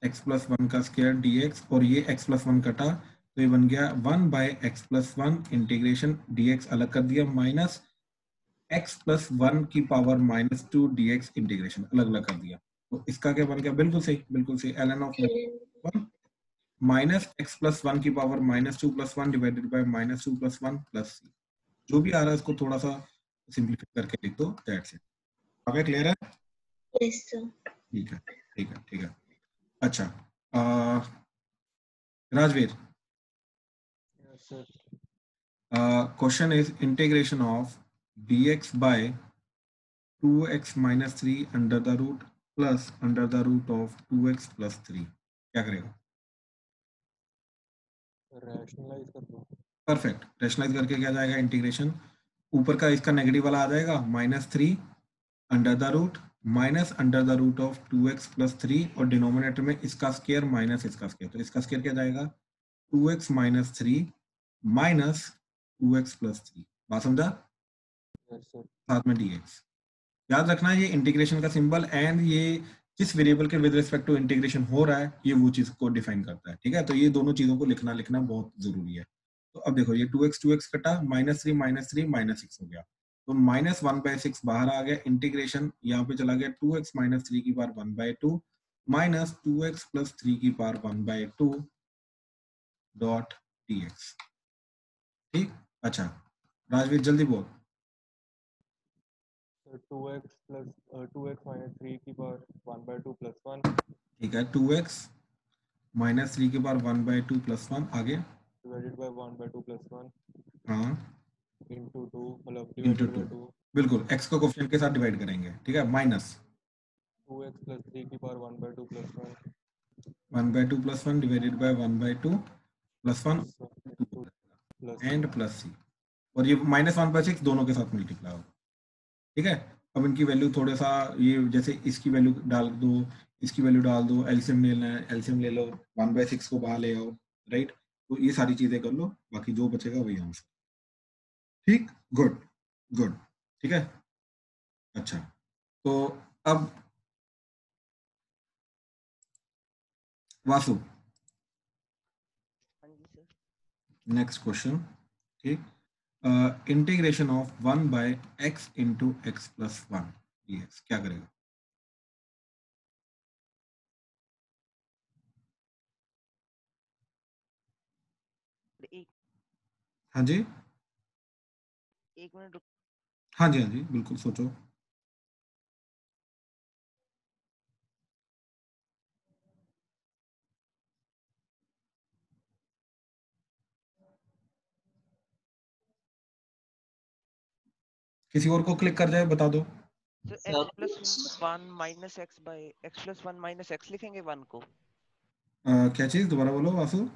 x प्लस 1 का स्क्वायर dx, और ये x प्लस 1 कटा तो ये बन गया 1 by x plus 1 integration dx अलग कर दिया, माइनस x प्लस 1 की पावर माइनस 2 dx इंटीग्रेशन अलग अलग कर दिया। तो इसका क्या बन गया? बिल्कुल सही, बिल्कुल सही। ln of 1 minus x plus 1 की power minus 2 plus 1 divided by minus 2 plus 1 plus c. जो भी आ रहा है इसको थोड़ा सा सिंप्लीफाई करके लिख दो, दैट्स इट। अब क्लियर है? Yes sir. ठीक है, ठीक है, ठीक है। अच्छा, Rajveer, question is integration of dx by 2x minus 3 under the root plus under the root of 2x plus 3, क्या करेगा? रैशनलाइज कर दो। परफेक्ट। रैशनलाइज करके क्या जाएगा? इंटीग्रेशन ऊपर का इसका नेगेटिव वाला आ जाएगा, -3 under the root minus under the root of 2x plus 3, और डिनोमिनेटर में इसका स्क्वायर माइनस इसका स्क्वायर, तो इसका स्क्वायर क्या जाएगा? 2x minus 3 minus 2x plus 3। बात समझा? Yes sir. साथ में dx। याद रखना ये इंटीग्रेशन का सिंबल, एंड ये जिस वेरिएबल के विद रिस्पेक्ट टू इंटीग्रेशन हो रहा है ये वो चीज को डिफाइन करता है, ठीक है? तो ये दोनों चीजों को लिखना बहुत जरूरी है। तो अब देखो, ये 2x कटा, -3 -6 हो गया, तो -1/6 बाहर आ गया, इंटीग्रेशन यहाँ पे चला गया 2x माइनस 3 की पावर 1/2 माइनस 2x प्लस 3 की पावर 1/2 डॉट dx। ठीक। अच्छा राजवीर जल्दी बोल। 2x माइनस 3 की पावर 1/2 प्लस 1 ठीक है, 2x माइनस 3 की पावर 1/2 प्लस 1, आगे डिवाइडेड बाय 1/2 प्लस 1 हाँ इंटू 2, मतलब इंटू डिवाइडेड 2, बाय 2। बिल्कुल x को कोफिशिएंट के साथ डिवाइड करेंगे, ठीक है? माइनस 2x प्लस 3 की power 1/2 plus 1 1/2 plus 1 divided by 1/2 plus 1 plus and plus c, और ये -1/6 दोनों के साथ मल्टीप्लाई हो, ठीक है? अब इनकी वैल्यू थोड़ा सा, ये जैसे इसकी वैल्यू डाल दो, इसकी वैल्यू डाल दो, एलसीएम लेना है, एलसीएम ले लो, 1/6 को बाहर ले आओ, राइट? तो ये सारी चीजें कर लो, बाकी जो बचेगा वही आंसर। ठीक, गुड गुड, ठीक है। अच्छा, तो अब वासु, हाँ जी सर। नेक्स्ट क्वेश्चन, ठीक। Integration of 1 by x into x plus 1 dx क्या करेगा? एक हाँ जी, एक मिनट रुक। हाँ जी, हाँ जी, बिल्कुल सोचो। किसी और को क्लिक कर जाए, बता दो। Sir x plus 1 minus x by x plus 1 minus x लिखेंगे 1 को। क्या चीज? दोबारा बोलो Vasu.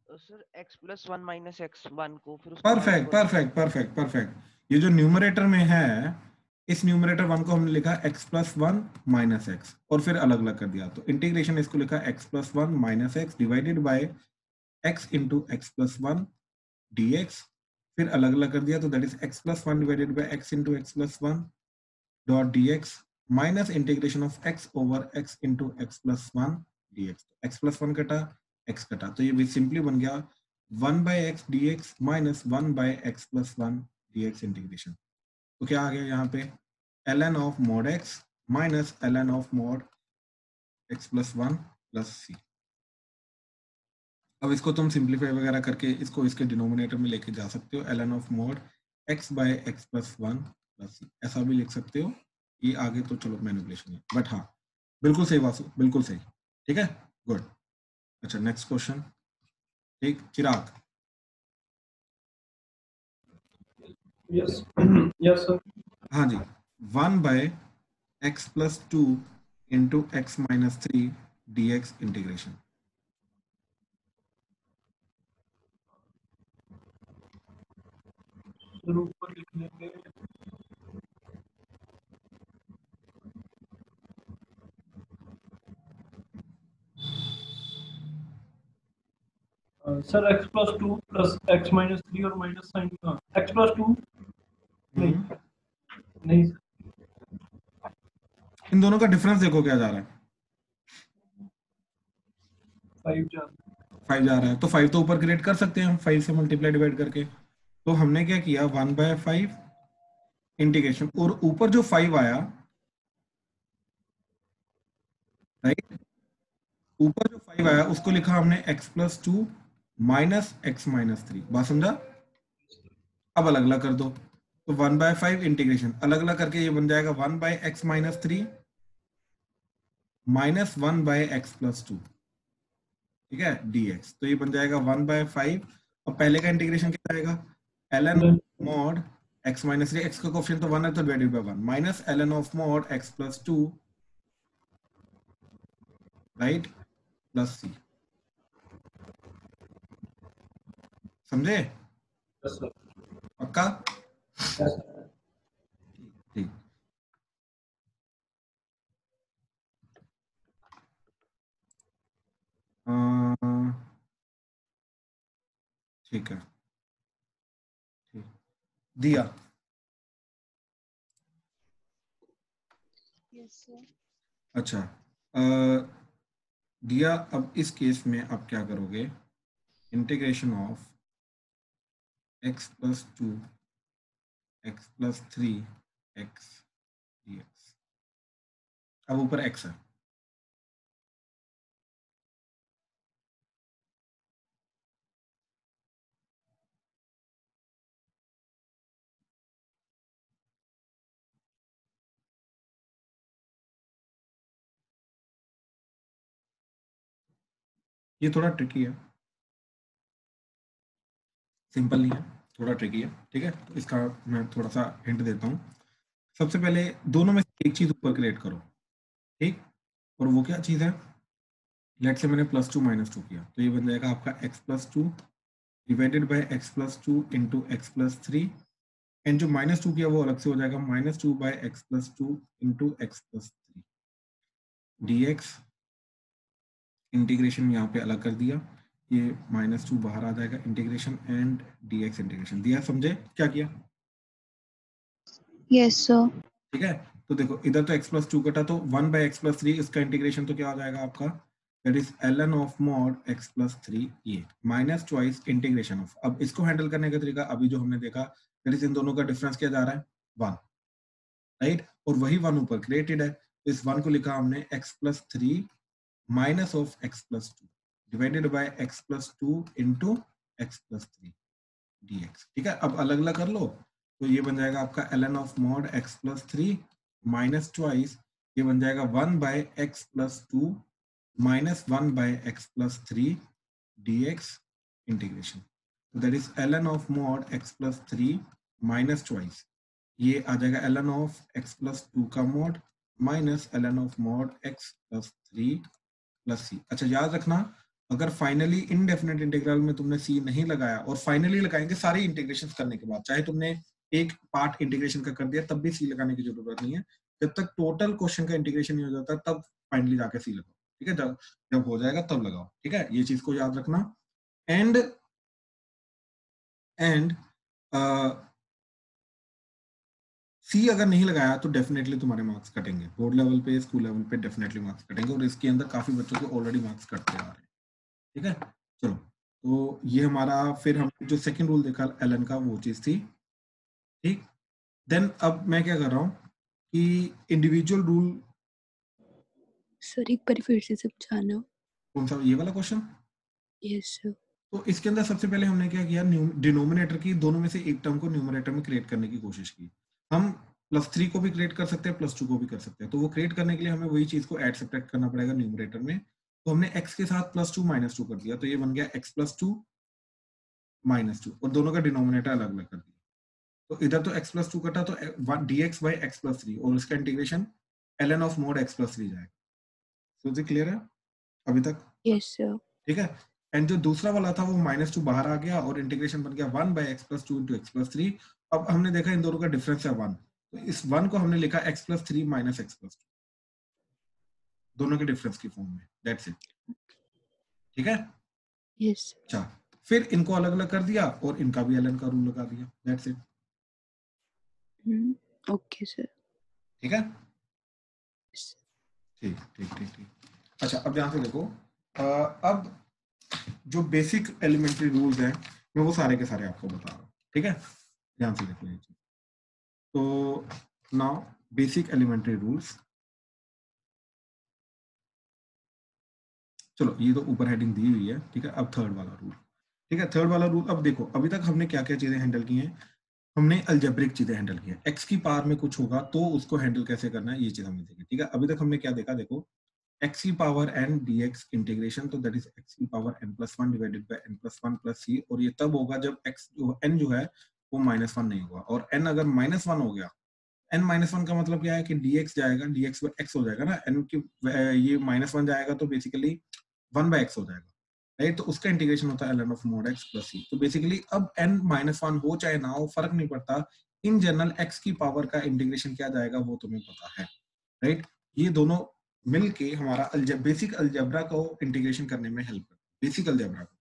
Sir x plus 1 minus x 1 को, फिर उसके बाद परफेक्ट परफेक्ट परफेक्ट परफेक्ट। ये जो न्यूमरेटर में है, इस न्यूमरेटर 1 को हमने लिखा x प्लस 1 माइनस एक्स, और फिर अलग अलग कर दिया, तो इंटीग्रेशन इसको लिखा x plus 1 minus x divided by x into x plus 1 dx, फिर अलग अलग कर दिया, तो that is x plus 1 divided by x into x plus 1 dot dx minus integration of x over x into x plus 1 dx। x plus 1 कटा, x कटा, तो ये भी सिंपली बन गया 1 by x dx minus 1 by x plus 1 dx integration. तो क्या आ गया यहाँ पे? ln of mod x minus ln of mod x plus 1 plus c. अब इसको तुम सिंप्लीफाई वगैरह करके इसको इसके डिनोमिनेटर में लेके जा सकते हो, ln of mod x by x plus 1 plus c, ऐसा भी लिख सकते हो। ये आगे तो चलो मैनिपुलेशन है, बट हाँ बिल्कुल सही वासु, बिल्कुल सही, ठीक है, गुड। अच्छा नेक्स्ट क्वेश्चन, ठीक, चिराग। Yes yes sir. हाँ जी, 1/x+2 into x-3 dx integration. ऊपर लिख लेंगे सर x+2 प्लस x-3 और माइनस साइन x+2 नहीं नहीं इन दोनों का डिफरेंस देखो क्या जा रहा है, 5 जा 5 जा रहा है, तो 5 तो ऊपर क्रिएट कर सकते हैं हम 5 से मल्टीप्लाई डिवाइड करके। तो हमने क्या किया, 1/5 इंटीग्रेशन, और ऊपर जो 5 आया, राइट, ऊपर जो 5 आया उसको लिखा हमने x+2 माइनस x-3। बात समझा? अब अलग अलग कर दो, तो 1/5 इंटीग्रेशन अलग अलग करके ये बन जाएगा 1/x-3 माइनस 1/x+2, ठीक है, dx। तो ये बन जाएगा 1/5। और पहले का इंटीग्रेशन क्या आएगा, ln मॉड x-3, x का कोएफिशिएंट तो 1 है तो divided by 1, minus ln of mod x+2, right, plus c। समझे? यस सर पक्का? यस ठीक। ठीक है, ठीक, दिया। Yes sir. अच्छा, दिया, अब इस केस में आप क्या करोगे, integration of x+2 x+3 x dx। अब ऊपर x है, ये थोड़ा ट्रिकी है, सिंपल नहीं है, थोड़ा ट्रिकी है, ठीक है। तो इसका मैं थोड़ा सा हिंट देता हूँ। सबसे पहले दोनों में से एक चीज ऊपर क्रिएट करो, ठीक, और वो क्या चीज है, लेट से मैंने +2 -2 किया, तो ये बन जाएगा आपका x+2 divided by x+2 into x+3, and जो -2 किया वो अलग से हो जाएगा, -2/x+2 into x+3 dx। Integration यहाँ पे अलग कर दिया, ये -2 बाहर आ जाएगा, इंटीग्रेशन एंड dx इंटीग्रेशन दिया। समझे क्या किया? Yes sir. ठीक है, तो देखो इधर तो x+2 कटा, तो 1/x+3, इसका इंटीग्रेशन तो क्या हो जाएगा आपका, that is ln of mod x+3, ये माइनस ट्वाइस इंटीग्रेशन ऑफ। अब इसको हैंडल करने का तरीका अभी जो हमने देखा, दैट इज इन दोनों का डिफरेंस क्या जा रहा है, 1, राइट, और वही 1 ऊपर क्रिएटेड है, तो इस 1 को लिखा हमने x+3 minus of x+2 divided by x+2 into x+3 dx। ठीक है, अब अलग अलग कर लो, तो ये बन जाएगा आपका ln of mod x+3 minus twice, ये बन जाएगा 1/x+2 minus 1/x+3 dx integration. तो that is ln of mod x+3 minus twice, ये आ जाएगा ln ऑफ x+2 का mod minus ln of mod x+3 plus c। अच्छा याद रखना, अगर फाइनली इनडेफिनेट इंटीग्रल में तुमने c नहीं लगाया, और फाइनली लगाएंगे सारी इंटीग्रेशन करने के बाद, चाहे तुमने एक पार्ट इंटीग्रेशन का कर दिया तब भी c लगाने की जरूरत नहीं है, जब तक टोटल क्वेश्चन का इंटीग्रेशन नहीं हो जाता तब फाइनली जाके c लगाओ, ठीक है, जब हो जाएगा तब लगाओ, ठीक है, ये चीज को याद रखना। एंड एंड सी अगर नहीं लगाया तो डेफिनेटली तुम्हारे मार्क्स कटेंगे, बोर्ड लेवल पे, स्कूल लेवल पे डेफिनेटली मार्क्स कटेंगे, और इसके अंदर काफी बच्चों के ऑलरेडी मार्क्स कटते आ रहे हैं, ठीक है। चलो, तो ये हमारा, फिर हम जो सेकंड रूल देखा एलन का, वो चीज थी, ठीक। देन अब मैं क्या कर रहा हूँ कि इंडिविजुअल रूल, सर एक बार फिर से समझाना। कौन सा, ये वाला क्वेश्चन? Yes sir. तो इसके अंदर सबसे पहले हमने क्या किया, डिनोमिनेटर की दोनों में से एक टर्म को न्यूमरेटर में क्रिएट करने की कोशिश की। हम +3 को भी क्रिएट कर सकते हैं, +2 को भी कर सकते हैं, तो वो क्रिएट करने के लिए हमें वही चीज को ऐड सब्ट्रैक्ट करना पड़ेगा न्यूमरेटर में। तो हमने x के साथ +2 -2 कर दिया, तो ये बन गया x + 2 -2 और दोनों का डिनोमिनेटर अलग अलग कर दिया। तो इधर तो x + 2 कटा तो dx by x + 3 और उसका integration ln of mod x + 3 जाएगा। तो क्लियर है अभी तक? Yes sir. ठीक है। एंड जो दूसरा वाला था वो -2 बाहर आ गया और इंटीग्रेशन बन गया 1 by x + 2 into x + 3। अब हमने देखा इन दोनों का डिफरेंस है 1, तो इस 1 को हमने लिखा x + 3 - x + 2, दोनों के डिफरेंस की फॉर्म में। That's it. ठीक है। यस। अच्छा, फिर इनको अलग अलग कर दिया और इनका भी ln का रूल लगा दिया। That's it. Okay sir. ठीक है। ठीक ठीक ठीक ठीक। अच्छा, अब ध्यान से देखो, अब जो बेसिक एलिमेंट्री रूल्स हैं मैं वो सारे के सारे आपको बता रहा हूँ। ठीक है, ध्यान से देखो ये चीज। तो नाउ बेसिक एलिमेंट्री रूल्स, चलो ये तो ऊपर हेडिंग दी हुई है। ठीक है, अब थर्ड वाला रूल। ठीक है, थर्ड वाला रूल। अब देखो अभी तक हमने क्या क्या चीजें हैंडल की हैं। हमने अलजेब्रिक चीजें हैंडल की है, एक्स की पावर में कुछ होगा तो उसको हैंडल कैसे करना है ये चीज हमने देखी। ठीक है, अभी तक हमने क्या देखा, देखो x की पावर n dx इंटीग्रेशन, तो दैट इज x की power n+1 divided by n+1 plus c, और ये तब होगा जब x जो n जो है वो -1 नहीं होगा, और n अगर -1 हो गया, n -1 का मतलब क्या है कि dx जाएगा, dx बाय x हो जाएगा ना, n की ये -1 जाएगा तो बेसिकली 1/x हो जाएगा, राइट। तो उसका इंटीग्रेशन होता है ln of mod x plus c। तो बेसिकली अब n -1 हो चाहे ना हो फर्क नहीं पड़ता, इन जनरल x की पावर का इंटीग्रेशन क्या जाएगा वो तुम्हें पता है, राइट। ये दोनों मिलके हमारा बेसिक अलजेब्रा को इंटीग्रेशन करने में हेल्प करता है, बेसिक अलजेब्रा को,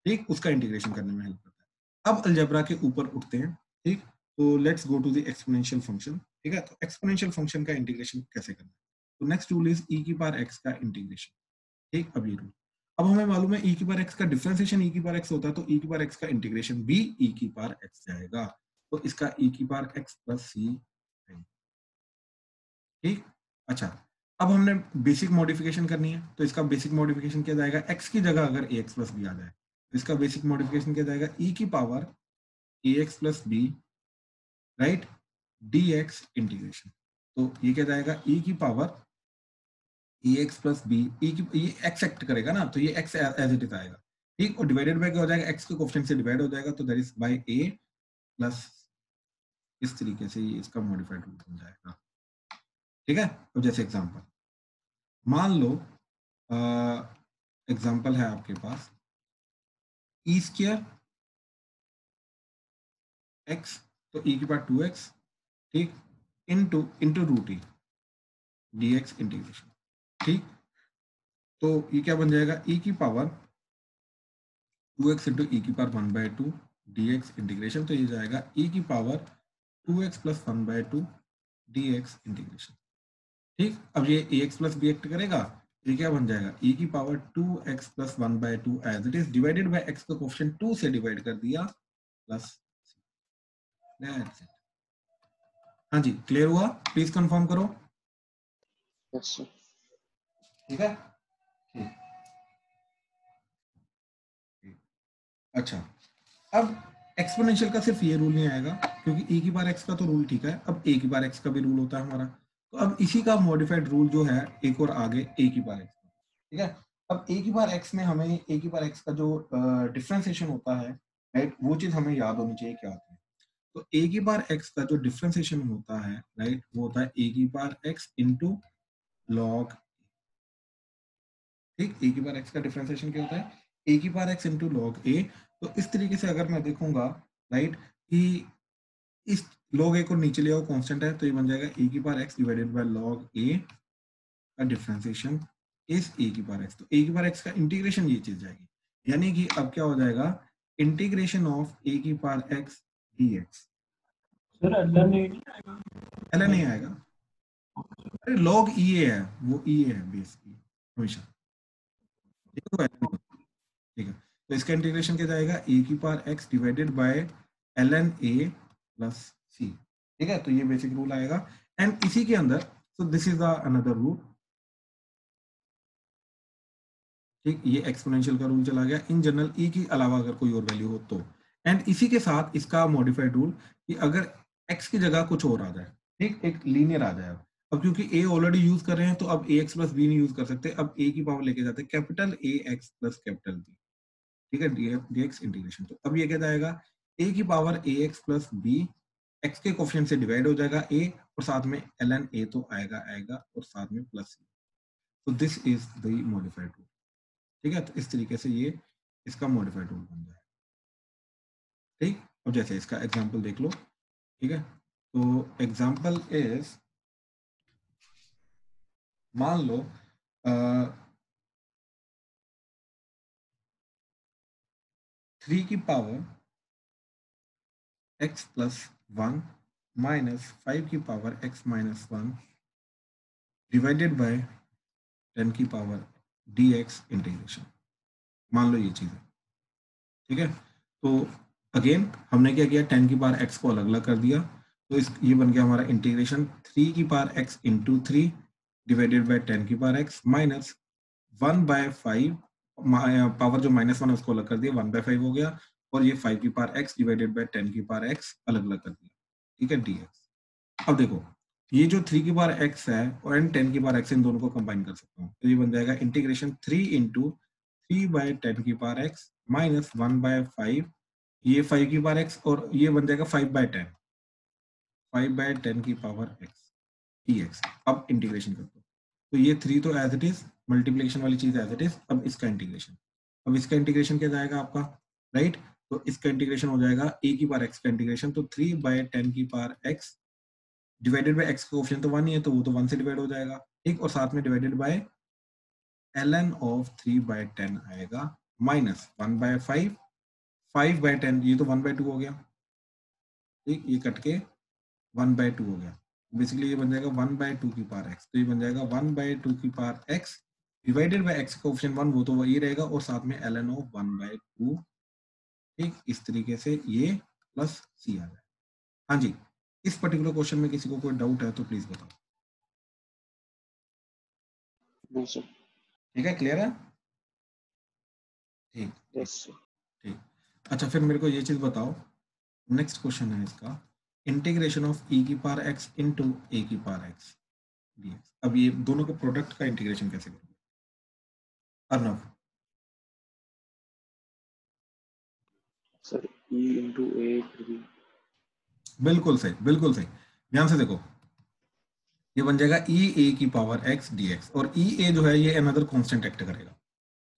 ठीक, उसका इंटीग्रेशन करने में हेल्प करता है। अब अलजेब्रा के ऊपर उठते हैं। ठीक, तो let's go to the exponential function. ठीक है, तो एक्सपोनेंशियल फंक्शन का इंटीग्रेशन कैसे करना है। तो नेक्स्ट रूल इज e की पावर x का इंटीग्रेशन। ठीक, अब ये रूल, अब हमें मालूम है e की पावर x का डिफरेंशिएशन e की पावर x होता है, तो e की पावर x का इंटीग्रेशन भी e की पावर x जाएगा, तो इसका e की पावर x प्लस c। ठीक, अच्छा, अब हमने बेसिक मॉडिफिकेशन करनी है, तो इसका बेसिक मॉडिफिकेशन क्या जाएगा, x की जगह अगर ax प्लस b आ जाए तो इसका बेसिक मॉडिफिकेशन क्या जाएगा, e की power ax plus b, right, dx integration. तो ये क्या जाएगा, e की पावर ax प्लस b, ये x एक्ट करेगा ना, तो ये x एज इट इज आएगा। ठीक, और डिवाइडेड बाय क्या हो जाएगा, x के कोएफिशिएंट से डिवाइड हो जाएगा, तो that is by a plus, इस तरीके से ये इसका मॉडिफाइड रूल बन जाएगा। ठीक है, अब जैसे एग्जांपल मान लो, एग्जांपल है आपके पास e स्क्वायर x, तो e की पावर 2x, ठीक, into root e dx integration. ठीक, तो ये क्या बन जाएगा, e की पावर 2x इंटू e की पावर 1/2 dx इंटीग्रेशन, तो ये जाएगा e की power 2x plus 1/2 dx integration. ठीक, अब ये ax प्लस b एक्ट करेगा, ये क्या बन जाएगा, e की power 2x plus 1/2 as it is divided by x का कोएफिशिएंट 2 से डिवाइड कर दिया प्लस। हाँ जी, क्लियर हुआ, प्लीज कंफर्म करो। ठीक है, ठीक, अच्छा, अब एक्सपोनेंशियल का सिर्फ ये रूल नहीं आएगा, क्योंकि e की पावर x का तो रूल ठीक है, अब a की पावर x का भी रूल होता है हमारा, तो अब इसी का मॉडिफाइड रूल जो है एक और आगे a की पावर x का। ठीक है, अब a की पावर x में हमें a की पावर x का जो डिफरेंशिएशन होता है, राइट, वो चीज हमें याद होनी चाहिए क्या होती है। तो a की पावर x का जो डिफरेंशिएशन होता है, राइट, वो होता है a की पावर x इंटू लॉग। ठीक, a की पावर x का डिफरेंशिएशन क्या होता है, a की power x into log a। तो इस तरीके से अगर मैं देखूंगा, राइट, कि इस लॉग a को नीचे ले आओ, कांस्टेंट है, तो ये बन जाएगा a की power x divided by log a का डिफरेंशिएशन इस a की पावर x। तो a की पावर x का इंटीग्रेशन ये चीज जाएगी, यानी कि अब क्या हो जाएगा, इंटीग्रेशन ऑफ a की power x dx। Sir ln नहीं आएगा, ln नहीं आएगा, अरे लॉग e a है, वो e a है बेसिकली हमेशा। ठीक है, तो इसका इंटीग्रेशन क्या जाएगा, a की power x divided by ln a plus c। ठीक है, तो ये बेसिक रूल आएगा, एंड इसी के अंदर, सो this is the another rule. ठीक, ये एक्सपोनेंशियल का रूल चला गया, इन जनरल e की अलावा अगर कोई और वैल्यू हो तो, एंड इसी के साथ इसका मॉडिफाइड रूल कि अगर x की जगह कुछ और आ जाए, ठीक, एक लीनियर आ जाए। अब क्योंकि a ऑलरेडी यूज कर रहे हैं तो अब ax प्लस b नहीं यूज कर सकते, अब a की पावर लेके जाते हैं capital ax plus capital b, ठीक है, dx इंटीग्रेशन। तो अब ये क्या जाएगा, a की power ax plus b, x के कोफिशिएंट से डिवाइड हो जाएगा a, और साथ में ln a तो आएगा और साथ में प्लस c। तो this is the modified rule, ठीक है। तो इस तरीके से ये इसका मॉडिफाइड रूल बन जाएगा, ठीक। अब जैसे इसका एग्जांपल देख लो, ठीक है। तो एग्जांपल इज, मान लो 3 की पावर x प्लस 1 माइनस 5 की power x minus 1 divided bye 10 की पावर dx इंटीग्रेशन, मान लो ये चीज है, ठीक है। तो अगेन हमने क्या किया, 10 की पावर x को अलग अलग कर दिया, तो इस ये बन गया हमारा इंटीग्रेशन 3 की power x into 3 divided by 10 की पावर x माइनस 1/5, पावर जो -1 है उसको अलग कर दिया, 1/5 हो गया, और ये 5 की पावर x डिवाइडेड बाय 10 की पावर x अलग अलग कर दिया, ठीक है, dx। अब देखो ये जो 3 की पावर x है और 10 की पावर x, इन दोनों को कंबाइन कर सकता हूँ, तो ये बन जाएगा इंटीग्रेशन 3 इंटू 3/10 की पावर x माइनस 1/5, ये 5 की पावर x, और ये बन जाएगा 5/10 की पावर x dx। अब इंटीग्रेशन कर दो, तो ये 3 तो एज इट इज, मल्टीप्लिकेशन वाली चीज एज इट इज। अब इसका इंटीग्रेशन, अब इसका इंटीग्रेशन क्या जाएगा आपका, राइट। तो इसका इंटीग्रेशन हो जाएगा a की पावर x का इंटीग्रेशन, तो 3/10 की power x divided by x का कोफिशिएंट तो 1 ही है, तो वो तो 1 से डिवाइड हो जाएगा, ठीक, और साथ में डिवाइडेड बाय ln ऑफ 3/10 आएगा, माइनस 1/5, 5/10 ये तो 1/2 हो गया, ठीक, ये कट के 1/2 हो गया, बेसिकली ये बन जाएगा 1/2 की पावर x, तो ये बन जाएगा 1/2 की power x divided by x का ऑप्शन 1, वो तो वही रहेगा, और साथ में ln ऑफ 1/2, ठीक। इस तरीके से ये प्लस c आ जाए। हाँ जी, इस पर्टिकुलर क्वेश्चन में किसी को कोई डाउट है तो प्लीज बताओ। No, sir. ठीक है, क्लियर है, ठीक Yes, sir. ठीक। अच्छा, फिर मेरे को ये चीज बताओ, नेक्स्ट क्वेश्चन है इसका, इंटीग्रेशन ऑफ e की पावर x इंटू a की पावर x dx। अब ये दोनों के प्रोडक्ट का इंटीग्रेशन कैसे करोगे, Arnav? Sir, e into a will be बिल्कुल सही, बिल्कुल सही, ध्यान से देखो, ये बन जाएगा ई ए की पावर x dx, और ई ए जो है ये अनदर कांस्टेंट एक्ट करेगा,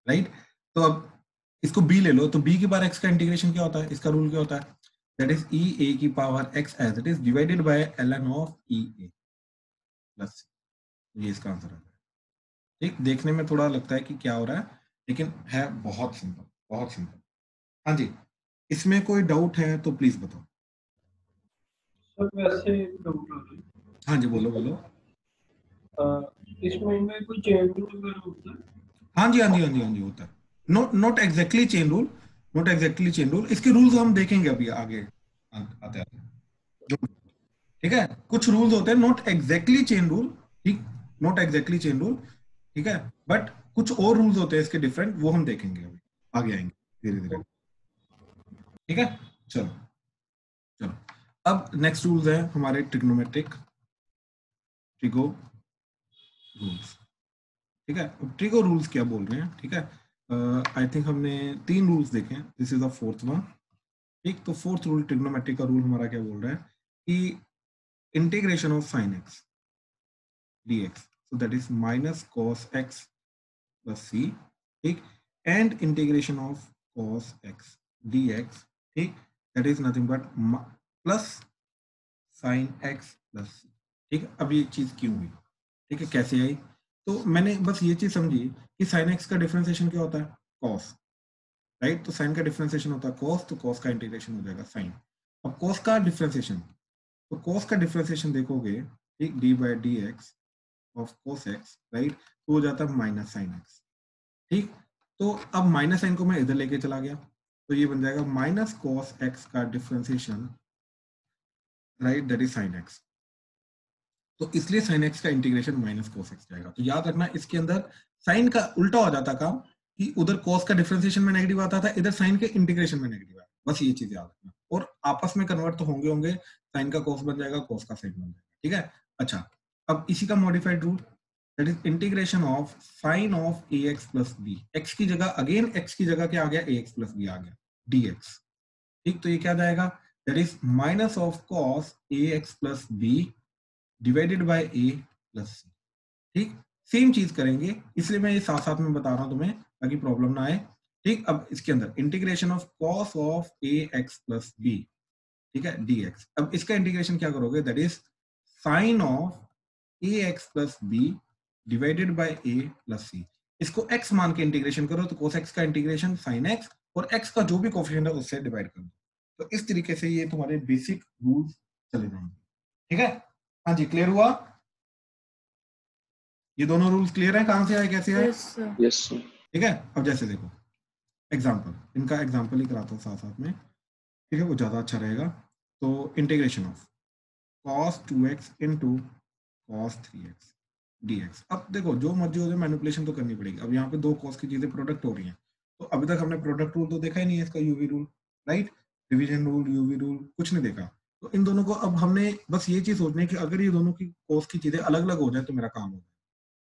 राइट। तो अब इसको b ले लो, तो b की पावर x का इंटीग्रेशन क्या होता है, इसका रूल क्या होता है, दैट इज ई ए की power x as it is divided by ln of e a plus, ये इसका आंसर है, ठीक। देखने में थोड़ा लगता है कि क्या हो रहा है, लेकिन है बहुत सिंपल, बहुत सिंपल। हाँ जी, इसमें कोई डाउट है तो प्लीज बताओ। सर वैसे डाउट हो रही हाँ जी, बोलो बोलो। इसमें इनमें कोई चेन रूल वगैरह होता है? हाँ जी, हाँ जी, हाँ जी, हाँ जी, होता है, not exactly chain rule, not exactly chain rule, इसके रूल्स हम देखेंगे अभी आगे आते आते जो, ठीक है। कुछ रूल्स होते हैं नॉट एग्जैक्टली चेन रूल, ठीक, नॉट एग्जैक्टली चेन रूल, ठीक है, बट कुछ और रूल्स होते हैं इसके डिफरेंट, वो हम देखेंगे अभी आगे आएंगे धीरे धीरे, ठीक है। चलो चलो, अब नेक्स्ट रूल्स है हमारे ट्रिग्नोमेट्रिक ट्रिगो रूल्स, ठीक है। अब ट्रिगो रूल्स क्या बोल रहे हैं, ठीक है, आई थिंक हमने 3 रूल्स देखे, this is the 4th one, ठीक। तो 4th रूल ट्रिग्नोमेट्रिक का रूल हमारा क्या बोल रहा है कि integration of sine x dx, so that is minus cos x plus c, ठीक, and integration of cos x dx, ठीक, that is nothing but plus sin x plus c, ठीक। अब ये चीज क्यों हुई, ठीक है, कैसे आई, तो मैंने बस ये चीज समझी कि sin x का डिफरेंशिएशन क्या होता है, cos, राइट। तो sin का डिफरेंशिएशन होता है cos, तो cos का इंटीग्रेशन हो जाएगा sin। अब cos का डिफरेंशिएशन, तो cos का डिफरेंशिएशन देखोगे, ठीक, d by dx of cos x, right, तो हो जाता है माइनस साइन x, ठीक। तो अब माइनस साइन को मैं इधर लेके चला गया, तो ये बन जाएगा माइनस cos x का differentiation, right, that is sign x, तो इसलिए साइन x का इंटीग्रेशन माइनस cos x जाएगा। तो याद रखना इसके अंदर साइन का उल्टा हो जाता काम, कि उधर cos का डिफरेंशिएशन में नेगेटिव आता था, इधर साइन के इंटीग्रेशन में नेगेटिव आया, बस ये चीज याद रखना, और आपस में कन्वर्ट तो होंगे, साइन का cos बन जाएगा, cos का साइन बन जाएगा, ठीक है। अच्छा, अब इसी का modified root that is integration of sine of a x plus b, x की जगह अगेन एक्स की जगह क्या आ गया, ए एक्स प्लस बी आ गया dx। ठीक, तो ये क्या जाएगा, that is minus of cos a x plus b divided by a plus c. ठीक, सेम चीज करेंगे, इसलिए मैं ये साथ साथ में बता रहा हूं तुम्हें ताकि प्रॉब्लम ना आए। ठीक, अब इसके अंदर integration of cos of a x plus b, ठीक है, dx। अब इसका इंटीग्रेशन क्या करोगे, that is sine of a x plus b divided by a plus c. इसको x मान के इंटीग्रेशन करो तो cos x का इंटीग्रेशन sin x, और x का जो भी कोफिशिएंट है उससे डिवाइड कर दो। तो इस तरीके से ये तुम्हारे बेसिक रूल्स चले जाएंगे। ठीक है, हाँ जी, क्लियर हुआ? ये दोनों रूल्स क्लियर है, कहां से आए कैसे आए? Yes sir. ठीक है, अब जैसे देखो एग्जाम्पल, इनका एग्जाम्पल ही कराता हूँ साथ साथ में, ठीक है, वो ज्यादा अच्छा रहेगा। तो integration of cos 2x into cos 3x dx। अब देखो जो मर्जी हो जाए मैनिपुलेशन तो करनी पड़ेगी। अब यहाँ पे दो cos की चीजें प्रोडक्ट हो रही हैं, तो अभी तक हमने प्रोडक्ट रूल तो देखा ही नहीं है, इसका UV rule, right, division rule, UV rule कुछ नहीं देखा। तो इन दोनों को अब हमने बस ये चीज सोचनी है कि अगर ये दोनों की cos की चीजें अलग अलग हो जाए तो मेरा काम हो जाए।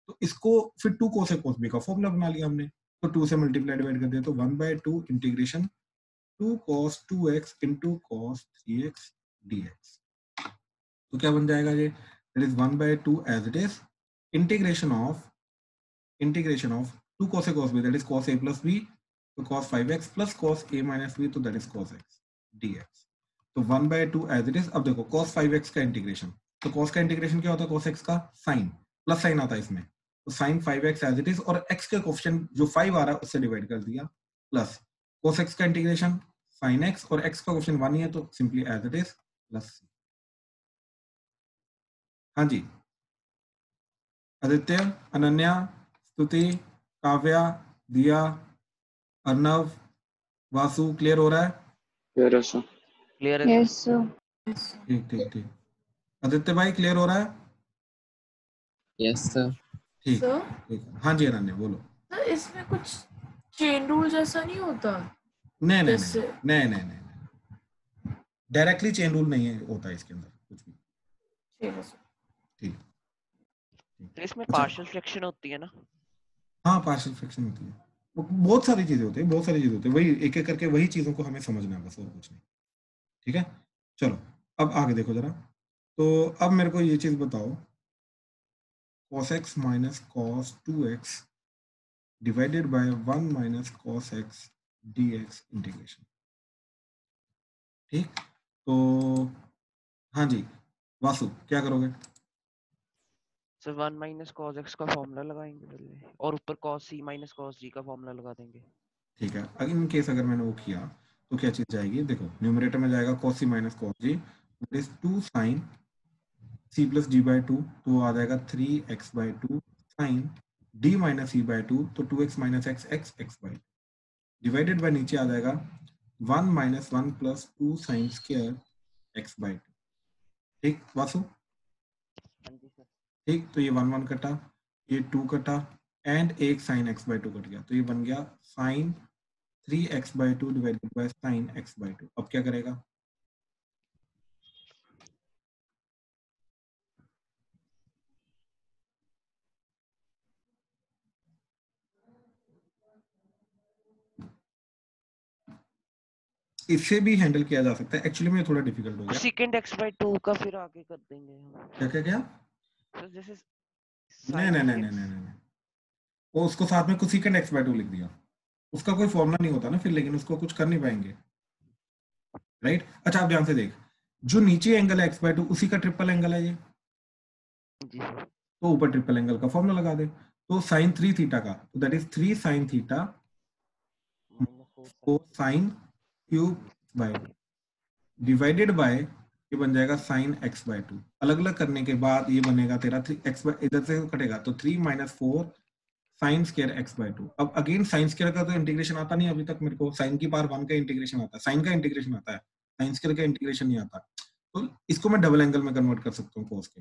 तो इसको फिर 2 cos a cos b का फॉर्मूला बना लिया हमने, तो 2 से मल्टीप्लाई डिवाइड कर दिया, तो 1/2 integration 2 cos 2x into cos 3x dx। तो क्या बन जाएगा ये, that is 1/2 as it is integration of 2 cos a cos b, that is cos a plus b, तो cos 5x plus cos a minus b, तो that is cos x dx। तो 1/2 as it is. अब देखो cos 5x का integration, तो cos का integration क्या होता है, cos x का साइन, प्लस साइन आता है इसमें, तो sine 5x as it is, और x के कोफिशिएंट जो 5 आ रहा है उससे डिवाइड कर दिया, प्लस cos x का इंटीग्रेशन sin x, और x का कोफिशिएंट 1 ही है तो simply as it is plus c। हाँ जी, आदित्य, अनन्या, स्तुति, काव्या, दिया, अर्नव, वासु, क्लियर हो रहा है? क्लियर है सर। क्लियर है यस सर? सर। ठीक ठीक ठीक, आदित्य भाई क्लियर हो रहा है? Yes sir. ठीक सर ठीक, हाँ जी अनन्या बोलो। सर इसमें कुछ चेन रूल जैसा नहीं होता? नहीं नहीं जैसे नहीं नहीं नहीं नहीं, डायरेक्टली चेन रूल नहीं है, होता है इसके अंदर कुछ भी। ठीक है सर। ठीक, तो इसमें अच्छा। पार्शियल फ्रैक्शन होती है ना? हाँ पार्शियल फ्रैक्शन होती है, बहुत सारी चीजें होती है, बहुत सारी चीजें होती है, वही एक एक करके वही चीजों को हमें समझना है बस, और कुछ नहीं। ठीक है, चलो अब आगे देखो जरा। तो अब मेरे को ये चीज बताओ, cos x minus cos 2x divided by 1 minus cos x dx integration. ठीक, तो हाँ जी वासु क्या करोगे? सर 1 माइनस cos x का फॉर्मूला लगाएंगे पहले, और ऊपर cos c minus cos g का फॉर्मूला लगा देंगे। ठीक है, अगर इन केस अगर मैंने वो किया तो क्या चीज जाएगी, देखो न्यूमरेटर में जाएगा cos c minus cos g, that is 2 sin c plus d by 2, तो आ जाएगा 3x by 2 sin d minus e by 2, तो 2x minus x x x by 2 divided by नीचे आ जाएगा 1 minus 1 plus 2 sin square x by 2। ठीक वासु? हाँ जी sir. ठीक, तो ये 1 1 कटा, ये 2 कटा, एंड एक sin x बाई 2 कट गया, तो ये बन गया sin 3x by 2 divided bye sin x by 2। अब क्या करेगा, इससे भी हैंडल किया जा सकता है, एक्चुअली में थोड़ा डिफिकल्ट हो गया। सेकंड x बाय 2 का फिर आगे कर देंगे हम। क्या क्या क्या? सर जैसे नहीं नहीं नहीं नहीं नहीं नहीं, वो उसको साथ में कोसेकेंट x बाई 2 लिख दिया, उसका कोई फॉर्मूला नहीं होता ना फिर, लेकिन उसको कुछ कर नहीं पाएंगे, राइट। अच्छा आप ध्यान से देख, जो नीचे एंगल है x बाई 2 उसी का ट्रिपल एंगल है ये, जी सर। तो ऊपर ट्रिपल एंगल का फॉर्मूला लगा दे, तो साइन 3 थीटा का, तो that is 3 sine theta sine cube by divided by, ये बन जाएगा साइन x बाई 2। अलग अलग करने के बाद ये बनेगा तेरा 3x बाई, इधर से कटेगा तो 3 minus 4 sign square x by 2। अब अगेन साइन स्क्वायर का तो इंटीग्रेशन आता नहीं अभी तक मेरे को, साइन की पावर 1 का इंटीग्रेशन आता है, साइन का इंटीग्रेशन आता है, साइन स्क्वायर का इंटीग्रेशन नहीं आता। तो इसको मैं डबल एंगल में कन्वर्ट कर सकता हूँ कोस के,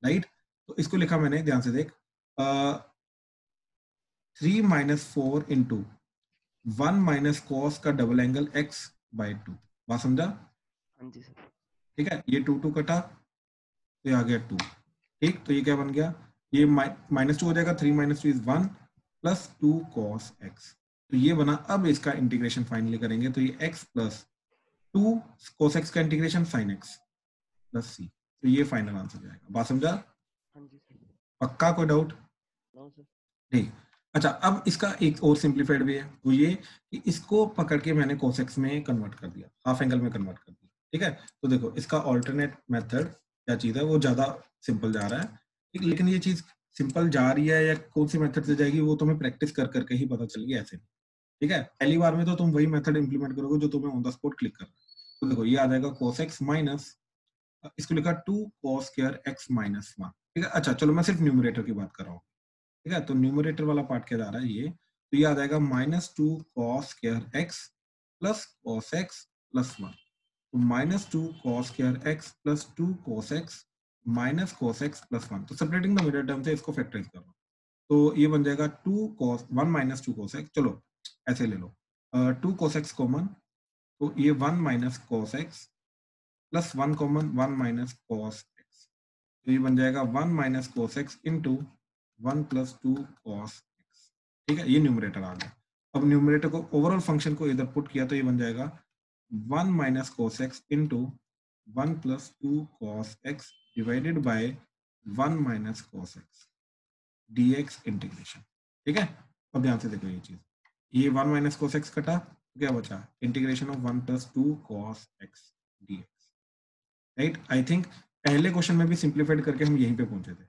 राइट। तो इसको लिखा मैंने, ध्यान से देख, 3 माइनस 4 इंटू 1 माइनस कॉस का डबल एंगल x बाई 2। बात समझा? हाँ जी सर। ठीक है, ये 2 2 कटा, तो ये आ गया 2, ठीक, तो ये क्या बन गया, ये -2 हो जाएगा, 3 - 2 = 1 प्लस 2 cos x, तो ये बना। अब इसका इंटीग्रेशन फाइनली करेंगे तो ये x प्लस 2 cos x का integration sin x plus c, तो ये फाइनल आंसर जाएगा। बात समझा? हाँ जी सर। पक्का? कोई डाउट? No sir. ठीक। अच्छा, अब इसका एक और सिंप्लीफाइड वे है, वो ये कि इसको पकड़ के मैंने cos x में कन्वर्ट कर दिया, हाफ एंगल में कन्वर्ट कर दिया। ठीक है, तो देखो इसका ऑल्टरनेट मेथड क्या चीज है, वो ज्यादा सिंपल जा रहा है। ठीक, लेकिन ये चीज सिंपल जा रही है या कौन सी मेथड से जाएगी वो तुम्हें प्रैक्टिस कर करके ही पता चलेगी, ऐसे। ठीक है, पहली बार में तो तुम वही मेथड इंप्लीमेंट करोगे जो तुम्हें ऑन द स्पॉट क्लिक करना है। तो देखो ये आ जाएगा cos x माइनस, इसको लिखा 2 cos स्क्वायर x माइनस 1। ठीक है, अच्छा चलो मैं सिर्फ न्यूमरेटर की बात कर रहा हूँ। ठीक है, तो न्यूमरेटर वाला पार्ट क्या जा रहा है ये, तो ये आ जाएगा -2 cos square x plus cos x plus 1, तो -2 cos square x plus 2 cos x minus cos x plus 1। तो सेपरेटिंग द मिडिल टर्म से इसको फैक्टराइज कर रहा हूँ, तो ये बन जाएगा 2 cos 1 माइनस 2 cos x, चलो ऐसे ले लो, 2 cos x कॉमन, तो ये 1 minus cos x plus 1 common, 1 minus cos x, तो ये बन जाएगा 1 minus cos x into 1 plus 2 cos x। ठीक है, ये न्यूमरेटर आ गया। अब न्यूमरेटर को, ओवरऑल फंक्शन को इधर पुट किया तो ये बन जाएगा 1 minus cos x into 1 plus 2 cos x divided by 1 minus cos x dx integration. ठीक है, अब ध्यान से देखो ये चीज, ये 1 माइनस cos x कटा, तो क्या बचा, integration of 1 plus 2 cos x dx। Right, I think पहले क्वेश्चन में भी सिंप्लीफाइड करके हम यहीं पे पहुंचे थे।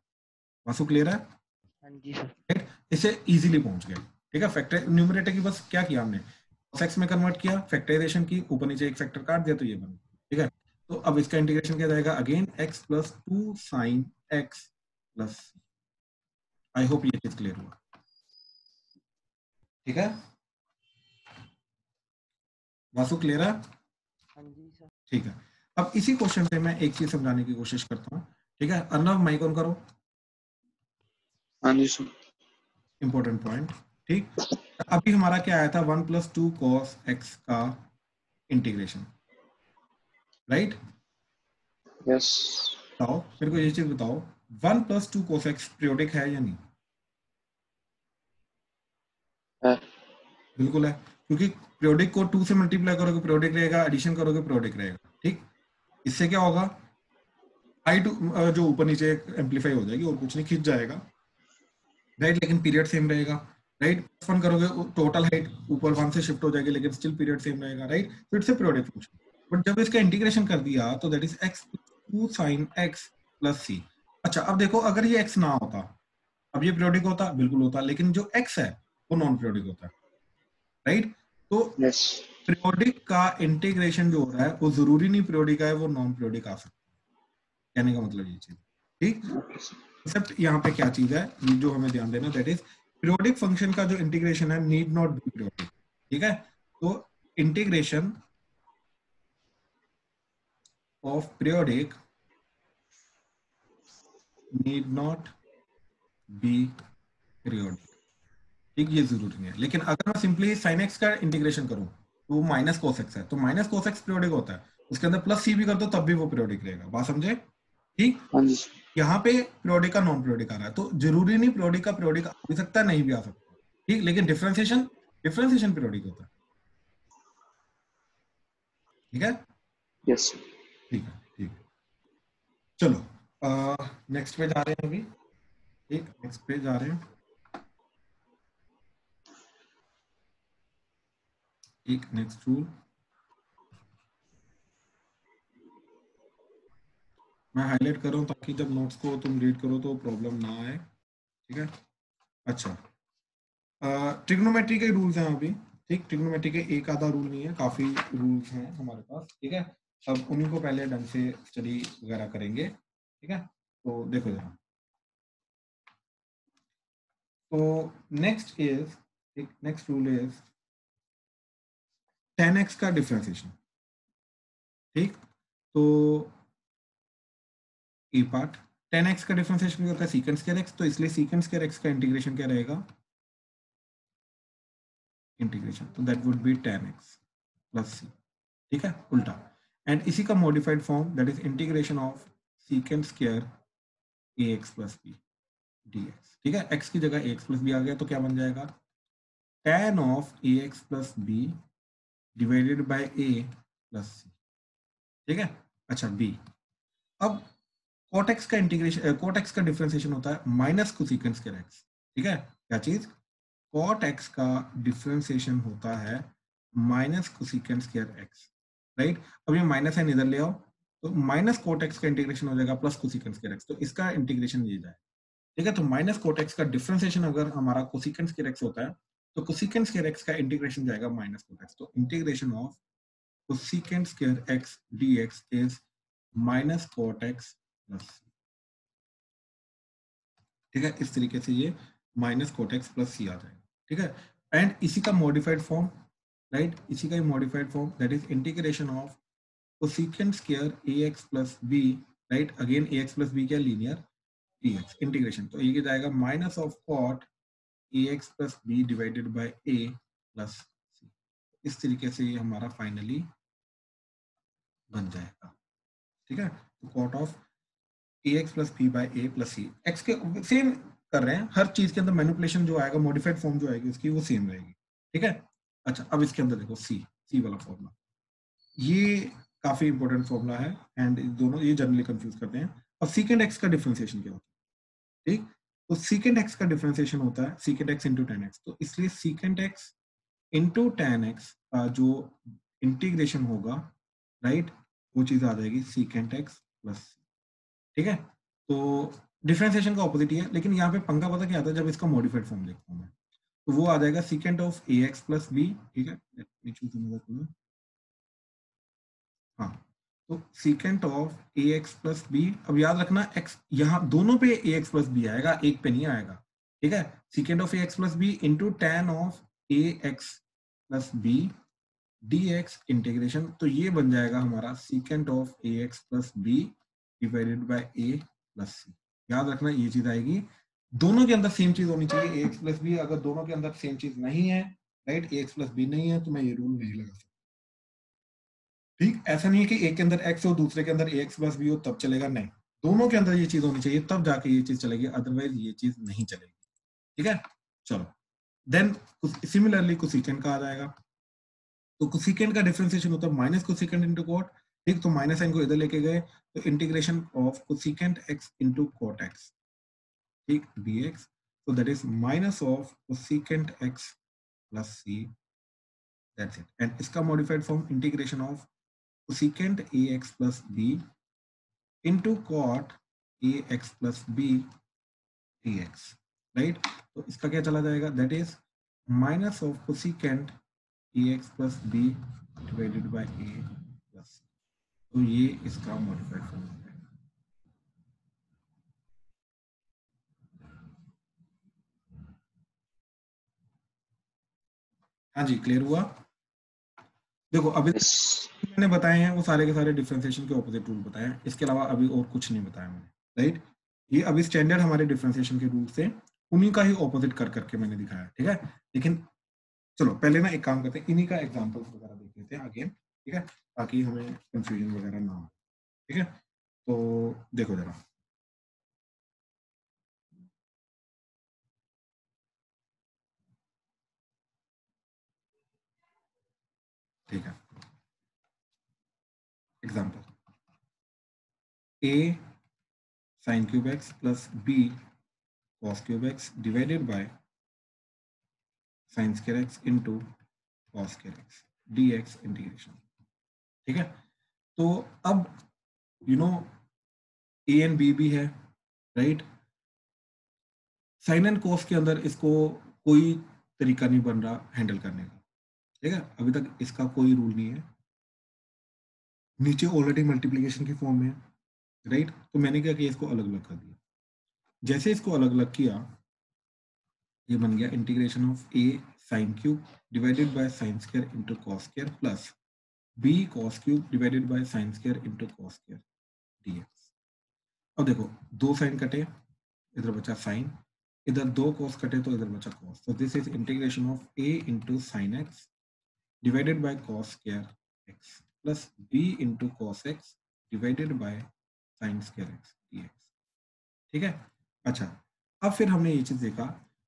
वासु क्लियर है? हाँ जी सर। राइट, इसे इजीली पहुंच गए। ठीक है, फैक्टर न्यूमरेटर की बस क्या किया हमने, cos x में कन्वर्ट किया, फैक्टराइजेशन की, ऊपर नीचे एक फैक्टर काट दिया तो ये बन। ठीक है, तो अब इसका इंटीग्रेशन क्या जाएगा, again x plus 2 sin x plus, I hope ये चीज क्लियर हुआ। ठीक है, वासु क्लियर है? हाँ जी सर। ठीक है, अब इसी क्वेश्चन पे मैं एक चीज समझाने की कोशिश करता हूँ। ठीक है, अर्नव माइक ऑन करो। हाँ जी सर। Important point. ठीक, अभी हमारा क्या आया था, 1 प्लस 2 cos x का इंटीग्रेशन, राइट? यस। बताओ मेरे को ये चीज बताओ, 1 प्लस 2 cos x पीरियोडिक है या नहीं? है। बिल्कुल है, क्योंकि पीरियोडिक को 2 से मल्टीप्लाई करोगे पीरियोडिक रहेगा, एडिशन करोगे पीरियोडिक रहेगा। ठीक, इससे क्या होगा, हाइट जो ऊपर नीचे एम्पलीफाई हो जाएगी और कुछ नहीं, खिंच जाएगा, राइट, लेकिन पीरियड सेम रहेगा। राइट, +1 करोगे टोटल हाइट ऊपर 1 से शिफ्ट हो जाएगी, लेकिन स्टिल पीरियड सेम रहेगा। राइट, तो it's a periodic function. But जब इसका इंटीग्रेशन कर दिया तो that is x 2 sin x plus c। अच्छा, अब देखो अगर ये x ना होता, अब ये पीरियोडिक होता, बिल्कुल होता, लेकिन जो x है वो नॉन पीरियोडिक होता है। राइट, तो यस। पीरियोडिक का इंटीग्रेशन जो हो रहा है वो जरूरी नहीं पीरियोडिक है, वो नॉन पीरियोडिक आ सकता है। कहने का मतलब ये चीज। ठीक, कंसेप्ट यहाँ पे क्या चीज है जो हमें ध्यान देना, दैट इज पीरियोडिक फंक्शन का जो इंटीग्रेशन है नीड नॉट बी पीरियोडिक। ठीक है, तो integration of periodic need not be periodic. ठीक, ये जरूरी नहीं है, लेकिन अगर मैं सिंपली sin x का इंटीग्रेशन करूं तो वो माइनस cos x है, तो माइनस cos x पीरियोडिक होता है, उसके अंदर प्लस c भी कर दो तब भी वो पीरियोडिक रहेगा। बात समझे? ठीक, हाँ जी। यहाँ पे पीरियोडिक का नॉन पीरियोडिक आ रहा है, तो जरूरी नहीं पीरियोडिक का पीरियोडिक आ भी सकता है, नहीं भी आ सकता। ठीक, लेकिन डिफरेंशिएशन पीरियोडिक होता है। ठीक है, यस। ठीक है, ठीक, चलो नेक्स्ट पे जा रहे हैं अभी। ठीक, नेक्स्ट पे जा रहे हैं। एक नेक्स्ट रूल मैं हाईलाइट कर रहा हूँ ताकि जब नोट्स को तुम रीड करो तो प्रॉब्लम ना आए। ठीक है, अच्छा, ट्रिग्नोमेट्री के रूल्स हैं अभी। ठीक, ट्रिग्नोमेट्री के एक आधा रूल नहीं है, काफी रूल्स हैं हमारे पास। ठीक है, अब उन्हीं को पहले ढंग से स्टडी वगैरह करेंगे। ठीक है, तो देखो जरा, तो next rule is tan x का डिफरेंशिएशन। ठीक, तो ए पार्ट tan x का डिफरेंशिएशन क्या होता है, सीकेंट स्क्वायर x, तो इसलिए सीकेंट स्क्वायर x का इंटीग्रेशन क्या रहेगा, इंटीग्रेशन, तो that would be tan x plus c। ठीक है, उल्टा, एंड इसी का modified form that is integration of secant square a x plus b d x. ठीक है, एक्स की जगह ए एक्स प्लस बी आ गया तो क्या बन जाएगा, tan of a x plus b divided by a plus c. ठीक है, अच्छा बी, अब cot x का इंटीग्रेशन, cot x का डिफरेंशिएशन होता है माइनस कोसेकेंट स्क्वायर x। ठीक है, क्या चीज, cot x का डिफरेंशिएशन होता है minus cosecant square x, right. अब ये माइनस है, इधर ले आओ, तो माइनस cot x का इंटीग्रेशन हो जाएगा प्लस कोसेकेंट स्क्वायर x, तो इसका इंटीग्रेशन ये जाए। ठीक है, तो माइनस cot x का डिफरेंशिएशन अगर हमारा कोसेकेंट स्क्वायर x होता है तो कोसेकेंट स्क्वायर x का इंटीग्रेशन जाएगा माइनस cot x, तो integration of cosecant square x dx is minus cot x plus. ठीक है, इस तरीके से ये माइनस cot x प्लस सी आ जाएगा। ठीक है, एंड इसी का मॉडिफाइड फॉर्म, राइट, इसी का modified form that is integration of cosecant square ax plus b, right, again ax plus b क्या, लीनियर dx इंटीग्रेशन, तो ये जाएगा minus of cot ax plus b divided bye a plus c। इस तरीके से ये हमारा फाइनली बन जाएगा। ठीक है, तो cot of ax plus b by a plus c, x के सेम कर रहे हैं, हर चीज के अंदर मैनिपुलेशन जो आएगा, मॉडिफाइड फॉर्म जो आएगी उसकी वो सेम रहेगी। ठीक है, अच्छा अब इसके अंदर देखो सी वाला फॉर्मूला, ये काफी इंपॉर्टेंट फॉर्मूला है एंड दोनों ये जनरली कंफ्यूज करते हैं। अब सीकेंट एक्स का डिफरेंशिएशन क्या होता है, ठीक, तो सीकेंट एक्स का डिफरेंशिएशन होता है secant x into ten x, तो इसलिए secant x into ten x का जो इंटीग्रेशन होगा, राइट, वो चीज आ जाएगी सीकेंट एक्स प्लस। ठीक है, तो डिफरेंशिएशन का ऑपोजिट ही है, लेकिन यहाँ पे पंगा पता क्या आता है, जब इसका मॉडिफाइड फॉर्म देखता हूँ मैं, तो वो आ जाएगा secant of a x plus b. ठीक है, हाँ, तो secant of a x plus b, अब याद रखना एक्स यहाँ दोनों पे ए एक्स प्लस बी आएगा, एक पे नहीं आएगा। ठीक है, secant of a x plus b into tan of a x plus b d x integration, तो ये बन जाएगा हमारा secant of a x plus b divided by a plus c. याद रखना ये चीज आएगी, दोनों के अंदर सेम चीज होनी चाहिए, ए एक्स प्लस बी, अगर दोनों के अंदर सेम चीज नहीं है, राइट, ए एक्स प्लस बी नहीं है, तो मैं ये रूल नहीं लगा सकता। ठीक, ऐसा नहीं है कि एक के अंदर एक्स हो दूसरे के अंदर ए एक्स प्लस बी हो तब चलेगा, नहीं, दोनों के अंदर ये चीज होनी चाहिए तब जाके ये चीज चलेगी, अदरवाइज ये चीज नहीं चलेगी। ठीक है, चलो देन सिमिलरली कोसेकेंट का आ जाएगा, तो कोसेकेंट का डिफरेंशिएशन होता है माइनस कोसेकेंट इनटू कॉट। ठीक, तो माइनस साइन को इधर लेके गए, तो integration of cosecant x into cot x, ठीक, dx, so that is minus of cosecant x plus c, that's it, and इसका modified form integration of cosecant ax plus b into cot ax plus b dx, right, तो इसका क्या चला जाएगा, that is minus of cosecant ax plus b divided by a plus c, तो ये इसका modified form है। हाँ जी, क्लियर हुआ। देखो अभी मैंने बताए हैं वो सारे के सारे डिफरेंशिएशन के ऑपोजिट रूल बताए हैं, इसके अलावा अभी और कुछ नहीं बताया मैंने, राइट, ये अभी स्टैंडर्ड हमारे डिफरेंशिएशन के रूल से उन्हीं का ही ऑपोजिट कर करके मैंने दिखाया। ठीक है, लेकिन चलो पहले ना एक काम करते हैं, इन्हीं का एग्जांपल्स वगैरह देख लेते हैं अगेन। ठीक है, ताकि हमें कंफ्यूजन वगैरह ना हो। ठीक है, तो देखो जरा, ठीक है, example a sin cube x plus b cos cube x divided by sin square x into cos square x dx integration. ठीक है, तो अब you know a and b भी है, राइट, साइन एंड कोस के अंदर इसको कोई तरीका नहीं बन रहा हैंडल करने का। ठीक है, अभी तक इसका कोई रूल नहीं है, नीचे ऑलरेडी मल्टीप्लिकेशन की फॉर्म में है, राइट, तो मैंने क्या किया, इसको अलग अलग कर दिया। जैसे इसको अलग अलग किया, ये बन गया integration of a sin cube divided by sin square into cos square plus b cos cube divided by sin square into cos square dx। अब देखो दो साइन कटे, इधर बचा साइन, इधर दो cos कटे तो इधर बचा cos, तो this is integration of a into sin x divided by cos square x plus b into cos x divided by sin square x dx। ठीक है। अच्छा, अब फिर हमने ये चीज देखा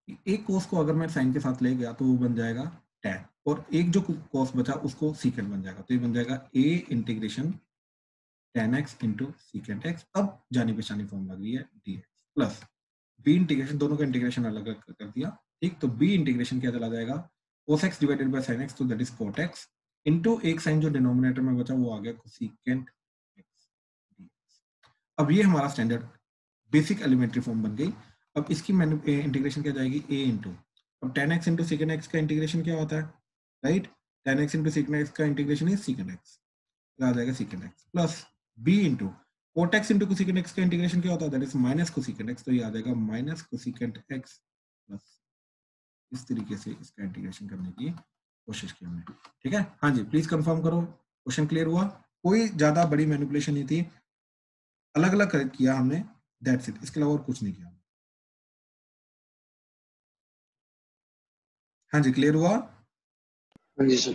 कि एक कोस को अगर मैं साइन के साथ ले गया तो वो बन जाएगा टैन, और एक जो कोस बचा उसको सीकेंट बन जाएगा, तो ये बन जाएगा a integration tan x into secant x। अब जानी पहचानी फॉर्म लग रही है dx प्लस b इंटीग्रेशन, दोनों का इंटीग्रेशन अलग अलग कर दिया, ठीक। तो b इंटीग्रेशन क्या चला जाएगा, cos x divided by sin x, तो that is cot x into एक साइन जो डिनोमिनेटर में बचा वो आ गया कोसिकेंट x dx। अब ये हमारा स्टैंडर्ड बेसिक एलिमेंट्री फॉर्म बन गई। अब इसकी इंटीग्रेशन क्या जाएगी, a इंटू, अब tan x into secant x का इंटीग्रेशन क्या होता है, right, tan x into secant x का इंटीग्रेशन इज सीकेंट x, आ जाएगा secant x plus b into cot x into cosecant x का इंटीग्रेशन क्या होता है, that is minus cosecant x, तो ये आ जाएगा माइनस कोसिकेंट x प्लस। इस तरीके से इसका इंटीग्रेशन करने की कोशिश की हमने, ठीक है। हाँ जी, प्लीज कंफर्म करो, क्वेश्चन क्लियर हुआ, कोई ज्यादा बड़ी मैनिपुलेशन नहीं थी, अलग अलग किया हमने, दैट्स इट, इसके अलावा और कुछ नहीं किया। हाँ जी, क्लियर हुआ, हाँ जी सर।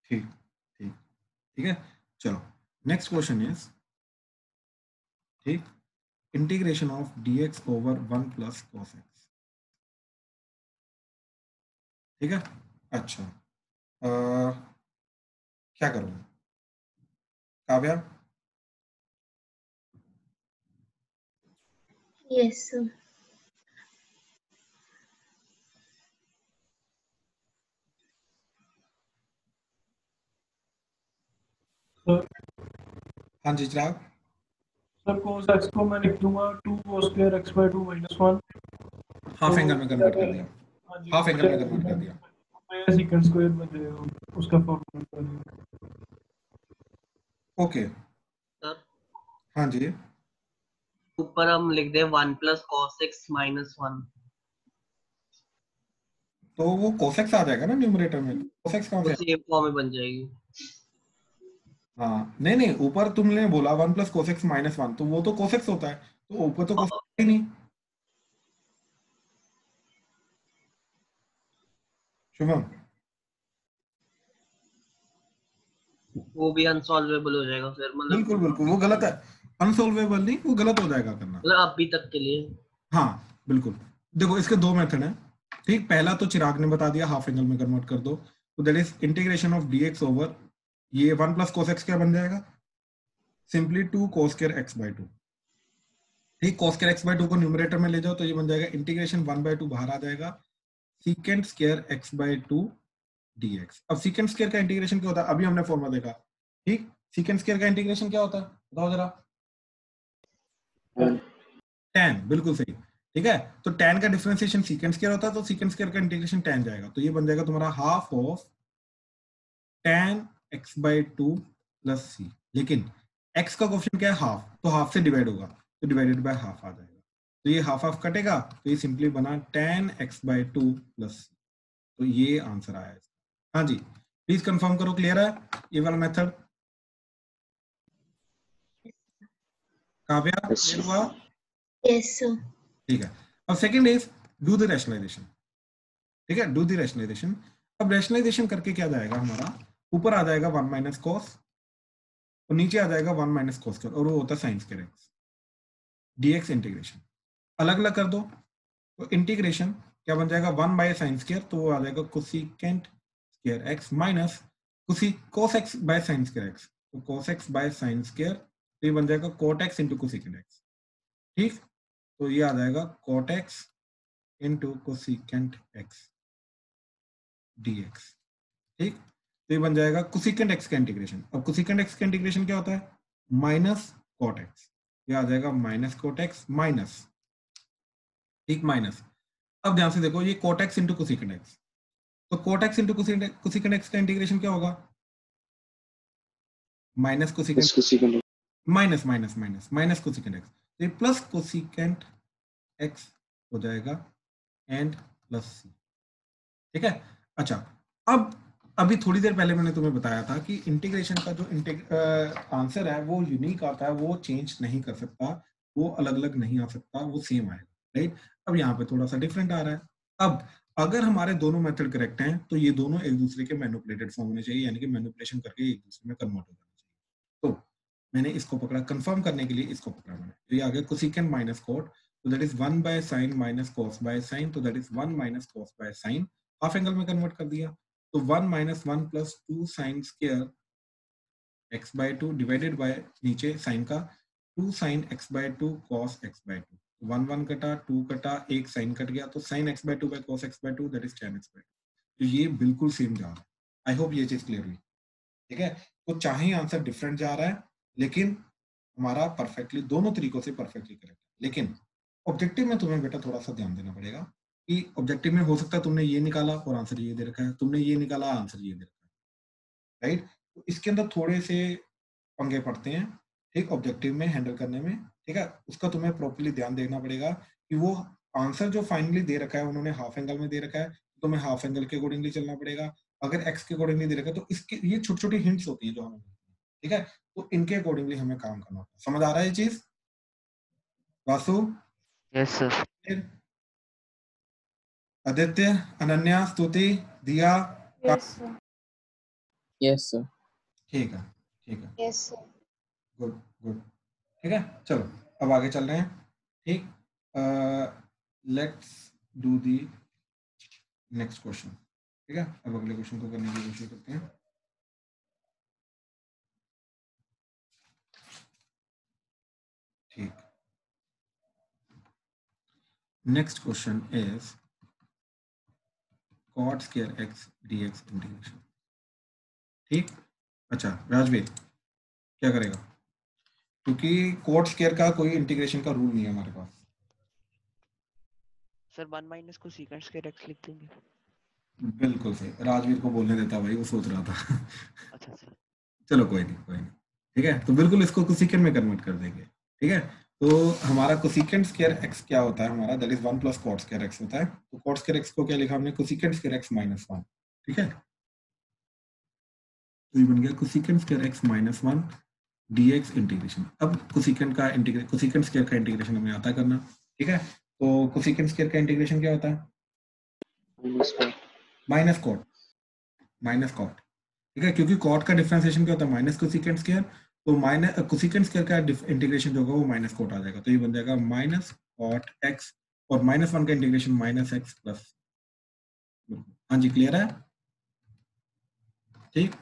ठीक ठीक ठीक है। चलो नेक्स्ट क्वेश्चन इज, ठीक, integration of dx over 1 plus cos x, ठीक है। अच्छा, क्या करूँ काव्या, Yes, sir. सर हाँ जी चिराग, सर cos x को मैं लिख दूंगा 2 cos square x by 2 minus 1। Half angle में कन्वर्ट कर दिया, हाँ जी, हाफ एंगल में कन्वर्ट कर दिया, सेकंड स्क्वायर बन जाएगा उसका फॉर्मूला। ओके। सर हाँ जी, ऊपर हम लिख दे 1 प्लस cos x माइनस 1। तो वो cos x आ जाएगा ना न्यूमरेटर में, cos x कहाँ तो से, सेम फॉर्म में बन जाएगी। हाँ नहीं नहीं, ऊपर तुमने बोला 1 प्लस cos x माइनस 1, तो वो तो cos x होता है, तो ऊपर तो cos x ही नहीं। शुभम, वो भी अनसॉल्वेबल हो जाएगा फिर, मतलब बिल्कुल बिल्कुल, वो गलत है, अनसॉल्वेबल नहीं, वो गलत हो जाएगा करना। अभी तक के लिए। हाँ बिल्कुल, देखो इसके दो मेथड हैं, ठीक। पहला तो चिराग ने बता दिया, हाफ एंगल में कन्वर्ट कर दो, तो that is integration of dx over ये 1 प्लस cos x क्या बन जाएगा, simply 2 cos square x by 2, ठीक। cos square x by 2 को न्यूमरेटर में ले जाओ तो ये बन जाएगा इंटीग्रेशन 1 by 2 बाहर आ जाएगा, secant square x by 2 dx। अब सीकेंट स्क्वायर का इंटीग्रेशन क्या होता है, अभी हमने फॉर्मूला देखा, ठीक। सीकेंट स्क्वायर का इंटीग्रेशन क्या होता है बताओ जरा, tan, बिल्कुल सही, ठीक है। तो tan का डिफरेंशिएशन सीकेंट स्क्वायर होता है, तो सीकेंट स्क्वायर का इंटीग्रेशन tan जाएगा, तो ये बन जाएगा तुम्हारा half of tan x by 2 plus c, लेकिन x का कोएफिशिएंट क्या है हाफ, तो हाफ से डिवाइड होगा, तो डिवाइडेड बाय हाफ आ जाएगा, तो ये हाफ हाफ कटेगा, तो ये सिंपली बना tan x by 2 plus c, तो ये आंसर आया है। हाँ जी, प्लीज कंफर्म करो, क्लियर है ये वाला मेथड, काव्या क्लियर हुआ, Yes, sir. ठीक है। अब second is do the rationalization, ठीक है, डू द रैशनलाइजेशन। अब रैशनलाइजेशन करके क्या जाएगा हमारा, ऊपर आ जाएगा 1 माइनस कॉस और नीचे आ जाएगा 1 माइनस कॉस स्क्वायर, और वो होता है sine square x, dx integration अलग अलग कर दो, तो इंटीग्रेशन क्या बन जाएगा 1 बाय साइन स्क्वायर, तो वो आ जाएगा cosecant square x minus cos x by sine square x, तो cos x by sine square, तो ये बन जाएगा cot x into cosecant x, ठीक। तो ये आ जाएगा cot x into cosecant x dx, ठीक। तो ये बन जाएगा कोसिकेंट x का इंटीग्रेशन, अब कोसिकेंट x का इंटीग्रेशन क्या होता है माइनस cot x, ये आ जाएगा माइनस cot x माइनस, ठीक, माइनस। अब ध्यान से देखो ये cot x into cosecant x, तो cot x into cosecant x का इंटीग्रेशन क्या होगा minus cosecant minus minus minus minus cosecant x, तो ये प्लस कोसिकेंट x हो जाएगा एंड प्लस c, ठीक है। अच्छा, अब अभी थोड़ी देर पहले मैंने तुम्हें बताया था कि इंटीग्रेशन का जो आंसर है वो यूनिक आता है, वो चेंज नहीं कर सकता, वो अलग अलग नहीं आ सकता, वो सेम आएगा, राइट। अब यहाँ पे थोड़ा सा डिफरेंट आ रहा है। अब अगर हमारे दोनों मेथड करेक्ट हैं तो ये दोनों एक दूसरे के मैनिपुलेटेड फॉर्म होने चाहिए, यानी कि मैनिपुलेशन करके एक दूसरे में कन्वर्ट हो जाना चाहिए। तो मैंने इसको पकड़ा, कंफर्म करने के लिए इसको पकड़ा मैंने, तो ये आ गया कोसेकेंट माइनस कोट, तो that is 1 by sine minus cos by sine, तो that is 1 minus cos by sine, half angle में कन्वर्ट कर दिया, तो 1 minus 1 plus 2 sine square x by 2 divided by नीचे साइन का 2 sine x by 2 cos x by 2, 1 1 कटा, 2 कटा, एक साइन कट गया, तो sine x by 2 by cos x by 2 that is tan x by 2, तो ये बिल्कुल सेम जा रहा है। आई होप ये चीज क्लियर हुई, ठीक है। तो चाहे आंसर डिफरेंट जा रहा है लेकिन हमारा परफेक्टली दोनों तरीकों से परफेक्टली करेक्ट है, लेकिन ऑब्जेक्टिव में तुम्हें बेटा थोड़ा सा ध्यान देना पड़ेगा कि ऑब्जेक्टिव में हो सकता है तुमने ये निकाला और आंसर ये दे रखा है, तुमने ये निकाला आंसर ये दे रखा है, राइट। तो इसके अंदर थोड़े से पंगे पड़ते हैं, ठीक, ऑब्जेक्टिव में हैंडल करने में, ठीक है। उसका तुम्हें प्रॉपर्ली ध्यान देना पड़ेगा कि वो आंसर जो फाइनली दे रखा है उन्होंने हाफ एंगल में दे रखा है, तो तुम्हें हाफ एंगल के अकॉर्डिंगली चलना पड़ेगा। अगर एक्स के अकॉर्डिंगली दे रखा है तो इसके ये छोटी छोटी हिंट्स होती है जो हमें, ठीक है, तो इनके अकॉर्डिंगली हमें काम करना होता है। समझ आ रहा है ये चीज Vasu? Yes sir. Aditya, Ananya, Stuti, Diya, yes sir. Yes sir. ठीक है, ठीक है, यस सर। गुड गुड, ठीक है। चलो अब आगे चल रहे हैं, ठीक। Let's do the next question, ठीक है। अब अगले क्वेश्चन को करने की कोशिश करते हैं। ठीक, next question is cot square x dx integration, ठीक। अच्छा राजवीर क्या करेगा, क्योंकि cot square का कोई इंटीग्रेशन का रूल नहीं है हमारे पास। सर 1 माइनस को सीकेंट स्क्वायर x लिख देंगे। बिल्कुल सही, राजवीर को बोलने देता भाई, वो सोच रहा था। अच्छा सर। चलो कोई नहीं, कोई नहीं, ठीक है। तो बिल्कुल इसको कोसेकेंट में कन्वर्ट कर देंगे, ठीक है। तो हमारा कोसेकेंट स्क्वायर x क्या होता है हमारा, that is 1 plus cot square x होता है। तो cot स्क्वायर x को क्या लिखा हमने, कोसेकेंट स्क्वायर x माइनस 1, ठीक है। तो ये बन गया cosecant square x minus 1 dx integration. अब कोसेकेंट का इंटीग्रेशन, कोसेकेंट स्क्वायर का इंटीग्रेशन हमें आता है करना, ठीक है। तो कोसेकेंट स्क्वायर का इंटीग्रेशन क्या होता है, माइनस कॉट, माइनस कॉट, ठीक है, क्योंकि कॉट का डिफरेंशिएशन क्या होता है, माइनस कोसेकेंट स्क्वायर, तो माइनस कोसेकेंट स्क्वायर का इंटीग्रेशन जो होगा वो माइनस कॉट आ जाएगा, तो ये बन जाएगा माइनस कॉट एक्स, और माइनस 1 का इंटीग्रेशन माइनस एक्स प्लस, हाँ जी क्लियर है, ठीक।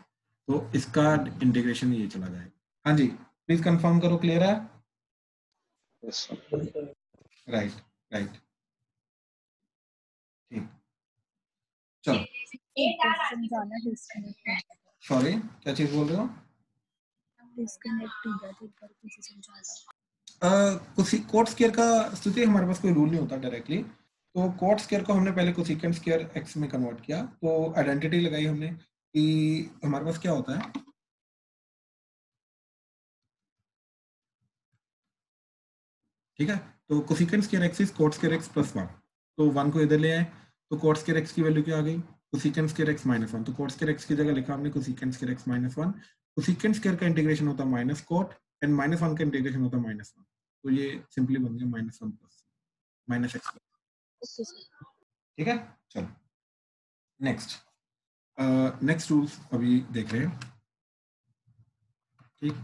तो इसका इंटीग्रेशन ये चला जाएगा, हाँ जी प्लीज कंफर्म करो, क्लियर है? राइट राइट, ठीक। चलो सॉरी क्या चीज बोल रहे हो? कोट स्क्वायर का स्थिति हमारे पास कोई रूल नहीं होता डायरेक्टली, तो कोट स्क्वायर को हमने पहले कोसेकेंट स्क्वायर एक्स में कन्वर्ट किया, तो आइडेंटिटी लगाई हमने कि हमारे पास क्या होता है, ठीक है। तो cosecant square x is coat square x plus 1, तो 1 को इधर ले आए, तो कोट स्क्वायर एक्स की वैल्यू क्या आ गई, कोसेकेंट स्क्वायर एक्स माइनस 1, तो कोट स्क्वायर एक्स की जगह लिखा हमने cosecant square x minus 1। Cosecant square का इंटीग्रेशन होता है माइनस कोट, एंड माइनस 1 का इंटीग्रेशन होता है माइनस 1, तो ये सिंपली बन गया माइनस 1 प्लस माइनस एक्स, ठीक है। चलो नेक्स्ट, नेक्स्ट रूल्स अभी देख रहे हैं, ठीक।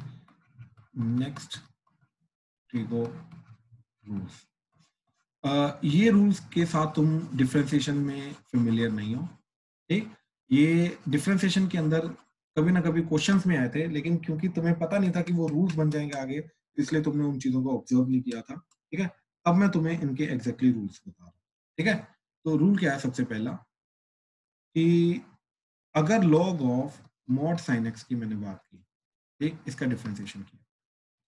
नेक्स्ट ट्रिगो रूल्स, ये रूल्स के साथ तुम डिफरेंशिएशन में फेमिलियर नहीं हो, ठीक। ये डिफरेंशिएशन के अंदर कभी ना कभी क्वेश्चंस में आए थे, लेकिन क्योंकि तुम्हें पता नहीं था कि वो रूल्स बन जाएंगे आगे, इसलिए तुमने उन चीजों को ऑब्जर्व नहीं किया था, ठीक है। अब मैं तुम्हें इनके एग्जैक्टली रूल्स बता रहा हूँ, ठीक है। तो रूल क्या है, सबसे पहला कि अगर log of mod sine x की मैंने बात की, ठीक, इसका डिफरेंशिएशन किया,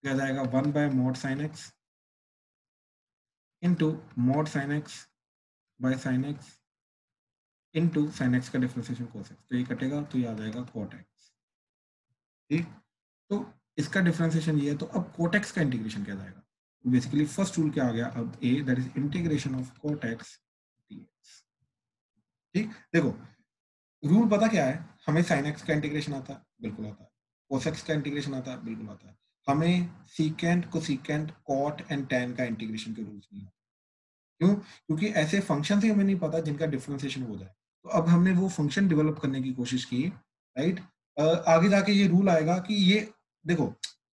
क्या जाएगा 1 bye mod sine x into mod sine x by sine x into sine x का डिफरेंशिएशन कोस एक्स, तो ये कटेगा तो ये आ जाएगा कोट एक्स, ठीक। तो इसका डिफरेंशिएशन ये है, तो अब कोट एक्स का इंटीग्रेशन क्या जाएगा, बेसिकली फर्स्ट रूल क्या आ गया अब, uh that is integration of cot x dx, ठीक। देखो रूल पता क्या है, हमें साइन एक्स का इंटीग्रेशन आता है, बिल्कुल आता है, कोस एक्स का इंटीग्रेशन आता है, बिल्कुल आता है, हमें secant cosecant cot and tan का इंटीग्रेशन के रूल्स नहीं आते, क्यों, क्योंकि ऐसे फंक्शन ही हमें नहीं पता जिनका डिफरेंशिएशन हो जाए, तो अब हमने वो फंक्शन डेवलप करने की कोशिश की, राइट। आगे जाके ये रूल आएगा कि ये देखो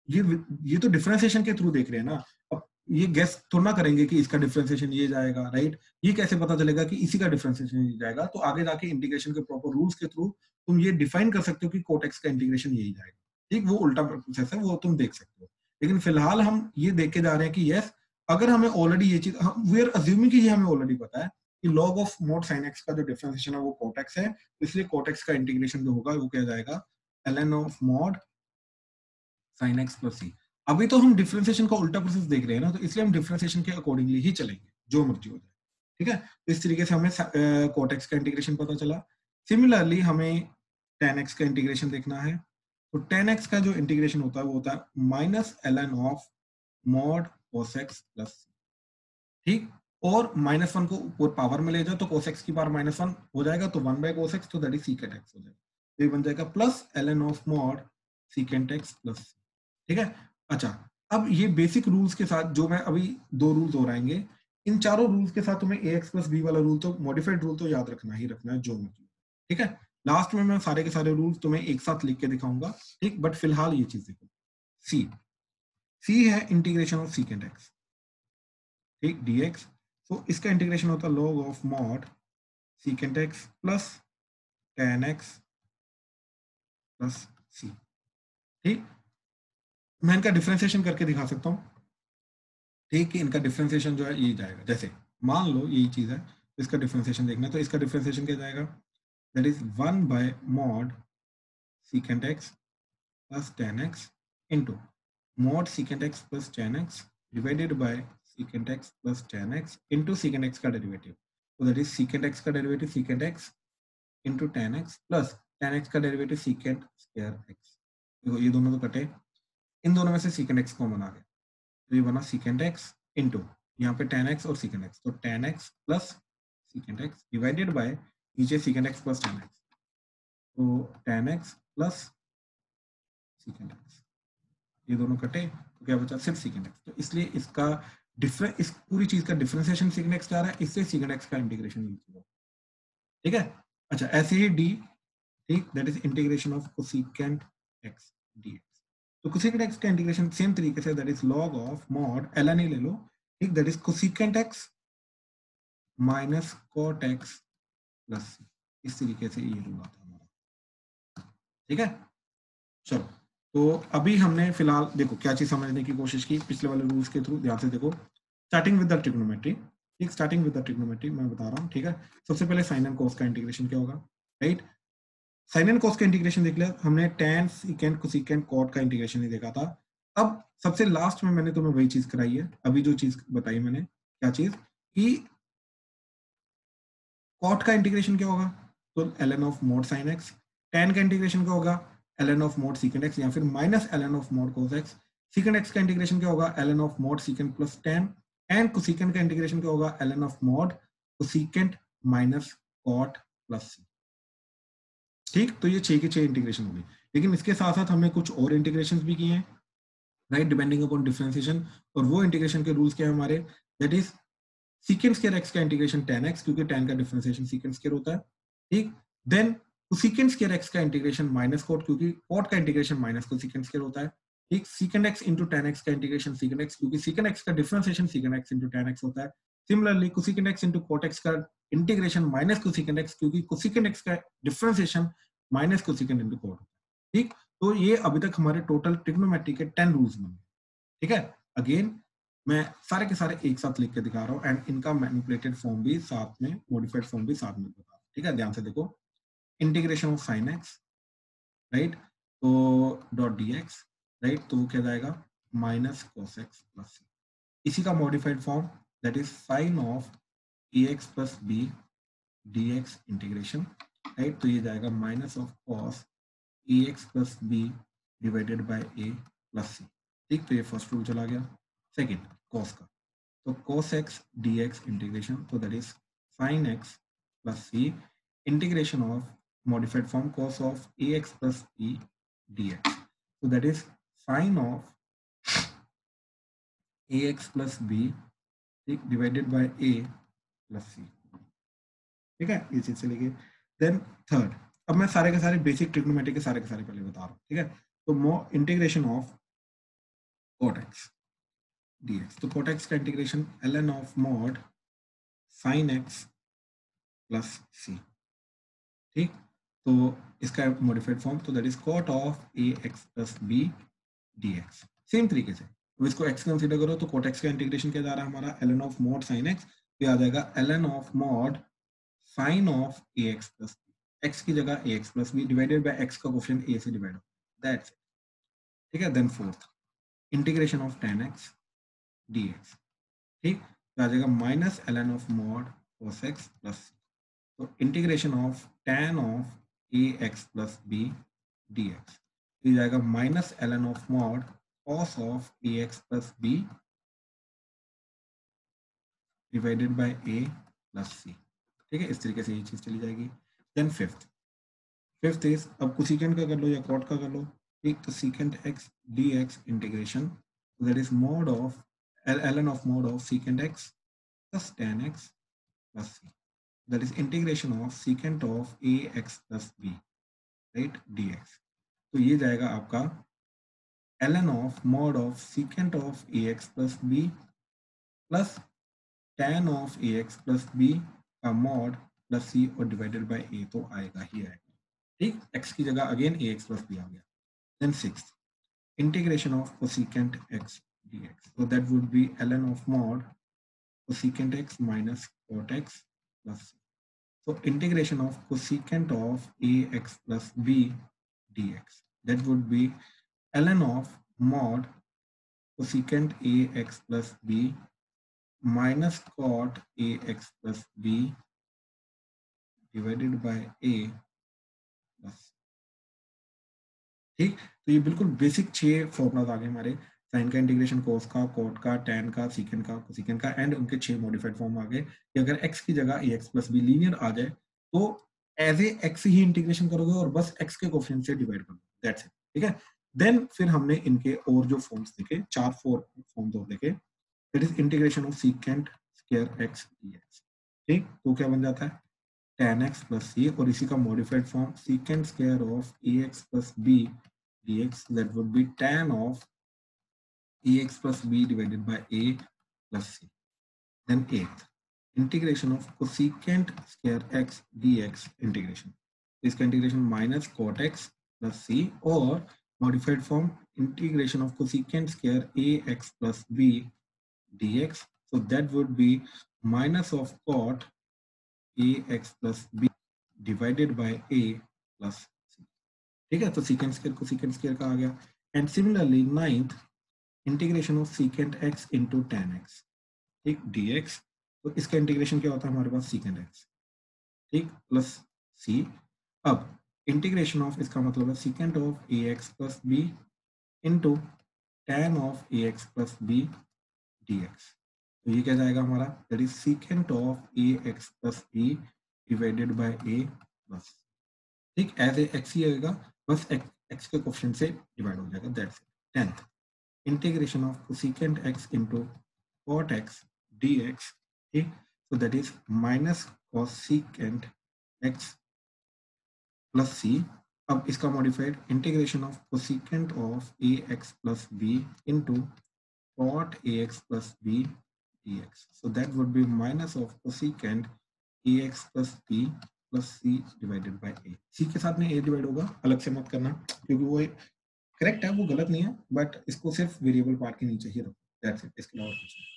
ये तो डिफरेंशिएशन के थ्रू देख रहे हैं ना, अब ये गेस थोड़ा ना करेंगे कि इसका डिफरेंशिएशन ये जाएगा, राइट? ये कैसे पता चलेगा कि इसी का डिफरेंशिएशन ये जाएगा? तो आगे जाके इंटीग्रेशन के प्रॉपर रूल्स के थ्रू तुम ये डिफाइन कर सकते हो कि कोट एक्स का इंटीग्रेशन यही जाएगा, ठीक? वो उल्टा प्रोसेस है, वो तुम देख सकते हो। लेकिन फिलहाल हम ये देख के जा रहे हैं कि यस, अगर हमें ऑलरेडी ये चीज, वी आर अज्यूमिंग कि ये हमें ऑलरेडी पता है कि log of mod sin x का जो डिफरेंशिएशन है वो cot x है, इसलिए cot x का इंटीग्रेशन जो होगा वो क्या जाएगा, ln of mod sin x plus c। अभी तो हम डिफरेंशिएशन का उल्टा प्रोसेस देख रहे हैं ना, तो इसलिए हम डिफरेंशिएशन के अकॉर्डिंगली ही चलेंगे, जो मर्जी हो जाए, ठीक है? तो इस तरीके से हमें cot x का इंटीग्रेशन पता चला। सिमिलरली हमें tan x का इंटीग्रेशन देखना है, तो tan x का जो इंटीग्रेशन होता है वो होता है minus ln of mod cos x plus c, ठीक? और -1 को ऊपर पावर में ले जाओ तो cos x की पावर -1 हो जाएगा, तो 1 by cos x, तो दैट इज secant x हो जाएगा, तो ये बन जाएगा plus ln of mod secant x plus c, ठीक है? अच्छा, अब ये बेसिक रूल्स के साथ जो मैं अभी 2 रूल्स और आएंगे, इन चारों रूल्स के साथ तुम्हें ax plus b वाला रूल, तो मॉडिफाइड रूल तो याद रखना ही रखना है, जो मर्जी, ठीक है? लास्ट में मैं सारे के सारे रूल्स तुम्हें एक साथ लिख के दिखाऊंगा, ठीक? बट फिलहाल ये चीज देखो, c है इंटीग्रेशन ऑफ secant x, ठीक, dx। तो इसका इंटीग्रेशन होता है log of mod secant x plus tan x plus c, ठीक? मैं इनका डिफरेंशिएशन करके दिखा सकता हूँ, ठीक, कि इनका डिफरेंशिएशन जो है ये जाएगा, जैसे मान लो यही चीज है, इसका डिफरेंशिएशन देखना है, तो इसका डिफरेंशिएशन क्या जाएगा, that is 1 by mod secant x plus tan x into mod secant x plus tan x divided by secant x plus tan x into secant x का डेरिवेटिव, तो दैट इज secant x का derivative secant x into tan x plus tan x का derivative secant square x। देखो ये दोनों तो कटे, इन दोनों में से secant x कॉमन आ गया, तो ये बना secant x into यहाँ पे tan x और secant x, तो tan x plus secant x divided by नीचे secant x plus tan x, तो tan x plus secant x, ये दोनों कटे तो क्या बचा, सिर्फ secant x। तो इसलिए इसका इस पूरी चीज का डिफरेंशिएशन secant x जा रहा है, इससे secant x का इंटीग्रेशन यूज होगा, ठीक है? अच्छा, ऐसे ही d, ठीक, that is integration of cosecant x dx। तो cosecant x का इंटीग्रेशन सेम तरीके से, that is log of mod ln ही ले लो, ठीक, that is cosecant x minus cot x plus c। इस तरीके से ये रूल आता है हमारा, ठीक है? चलो, तो अभी हमने फिलहाल देखो क्या चीज समझने की कोशिश की पिछले वाले रूल्स के थ्रू, ध्यान से देखो। स्टार्टिंग विद द ट्रिग्नोमेट्री, ठीक, स्टार्टिंग विद द ट्रिग्नोमेट्री मैं बता रहा हूँ, ठीक है? सबसे पहले साइन एंड कॉस का इंटीग्रेशन क्या होगा, राइट? साइन एंड कॉस का इंटीग्रेशन देख लिया हमने, tan secant cosecant cot का इंटीग्रेशन ही देखा था। अब सबसे लास्ट में मैंने तुम्हें वही चीज कराई है, अभी जो चीज बताई मैंने, क्या चीज, कि cot का इंटीग्रेशन क्या होगा, तो ln of mod sin x, tan का इंटीग्रेशन क्या होगा, ln of mod secant x, या फिर minus ln of mod cos x, secant x का इंटीग्रेशन क्या होगा, ln of mod secant plus tan, and cosecant का इंटीग्रेशन क्या होगा, ln of mod cosecant minus cot plus c, ठीक? तो ये 6 के 6 इंटीग्रेशन हो गए, लेकिन इसके साथ साथ हमने कुछ और इंटीग्रेशन भी किए हैं, राइट, डिपेंडिंग अपॉन डिफरेंशिएशन। और वो इंटीग्रेशन के रूल्स क्या है हमारे, that is secant square x का इंटीग्रेशन tan x, क्योंकि tan का डिफरेंशिएशन secant square होता है, ठीक? देन cosecant square x का इंटीग्रेशन माइनस cot, क्योंकि cot का इंटीग्रेशन माइनस cosecant square होता है, ठीक? secant x into tan x का इंटीग्रेशन secant x, क्योंकि secant x का differentiation secant x into tan x होता है। Similarly cosecant x into cot x का इंटीग्रेशन माइनस cosecant x, क्योंकि cosecant x का differentiation minus cosecant into cot, ठीक? तो ये अभी तक हमारे टोटल ट्रिग्नोमेट्री के 10 रूल्स बने, ठीक है? अगेन मैं सारे के सारे एक साथ लिख के दिखा रहा हूँ, एंड इनका मैनिपुलेटेड फॉर्म भी साथ में, मॉडिफाइड फॉर्म भी साथ में बता रहा हूँ, ठीक है? ध्यान से देखो, integration of sine x, right, तो डॉट डी एक्स, राइट, तो वो क्या जाएगा, minus cos x plus c. इसी का modified form, that is sine of a x plus b d x integration, right, तो ये जाएगा minus of cos a x plus b divided by a plus c, ठीक? तो ये first rule चला गया। सेकेंड, कॉस का, तो cos x dx इंटीग्रेशन, तो that is sin x plus c integration of modified form cos of ax plus b dx, तो that is sin of ax plus b, ठीक, divided by a plus c, ठीक है? ये चीज चलेगी। Then third, अब मैं सारे के सारे बेसिक ट्रिग्नोमेट्री के सारे पहले बता रहा हूँ, ठीक है? तो integration of cot x dx। तो cot x का integration ln of mod sin x plus c, ठीक। तो इसका मॉडिफाइड फॉर्म, तो that is cot of ax plus b dx। Same तरीके से अब इसको x कंसीडर करो तो cot x का इंटीग्रेशन क्या जा रहा है हमारा, ln of mod sin x, तो आ जाएगा ln of mod sin of ax plus b, x की जगह ax plus b divided by x का कोफिशिएंट a से डिवाइड हो, दैट्स इट, ठीक है। Then fourth integration of tan x dx, ठीक, तो आ जाएगा minus ln of mod cos x plus c, तो integration of tan of ax plus b dx, तो ये जाएगा minus ln of mod cos of ax plus b divided bye a plus c, ठीक है। इस तरीके से ये चीज चली जाएगी। देन फिफ्थ इज, अब कोसेकेंट का कर लो या कॉट का कर लो, ठीक, तो secant x dx integration, that is mod of ln of mod of secant x plus tan x plus c, that is integration of secant of ax plus b, right, dx। तो ये जाएगा आपका ln of mod of secant of ax plus b plus tan of ax plus b का mod plus c और divided by a, तो आएगा ही आएगा, ठीक। x की जगह अगेन ax प्लस b आ गया। Then sixth integration of cosecant x dx, so that would be ln of mod cosecant x minus cot x plus c, so integration of cosecant of ax plus b dx, that would be ln of mod cosecant ax plus b minus cot ax plus b divided by a plus, ठीक। तो ये बिल्कुल basic 6 formulas आ गए हमारे, sign का integration, कोस का, cot का, tan का, सीकेंट का, कोसेकेंट का, एंड उनके 6 मॉडिफाइड फॉर्म आ गए कि अगर x की जगह ax प्लस b लीनियर आ जाए तो एज ए x ही इंटीग्रेशन करोगे और बस x के कोफिशिएंट से डिवाइड करोगे, दैट्स इट, ठीक है। देन फिर हमने इनके और जो फॉर्म्स देखे, 4 फॉर्म्स और देखे, that is integration of secant square x dx, ठीक, तो क्या बन जाता है tan x प्लस c, और इसी का modified form secant square of ax plus b dx, that would be tan of ax plus b divided by a plus c. Then eighth, integration of cosecant square x dx integration. इसका integration minus cot x plus c, और modified form integration of cosecant square ax plus b dx, so that would be minus of cot ax plus b divided by a plus c, ठीक है। तो secant square को secant square का आ गया। And similarly ninth integration of secant x into tan x, ठीक, dx, तो इसका integration क्या होता है हमारे पास सीकेंट x, ठीक, प्लस c। अब इंटीग्रेशन ऑफ इसका मतलब है secant of ax plus b into tan of ax plus b dx, तो ये क्या जाएगा हमारा, that is secant of ax plus b divided bye a plus, ठीक, एज ए x ही आएगा, बस x के कोफिशिएंट से डिवाइड हो जाएगा, that's it. Tenth integration of cosecant x into cot x dx, ठीक, so that is minus cosecant x plus c। अब इसका modified integration of cosecant of ax plus b into cot ax plus b dx, so that would be minus of cosecant ax plus b plus c divided by a। c के साथ में a divide होगा, अलग से मत करना क्योंकि वो करेक्ट है, वो गलत नहीं है, बट इसको सिर्फ वेरिएबल पार्ट के नीचे ही रखो, दैट्स इट, इसके अलावा कुछ नहीं,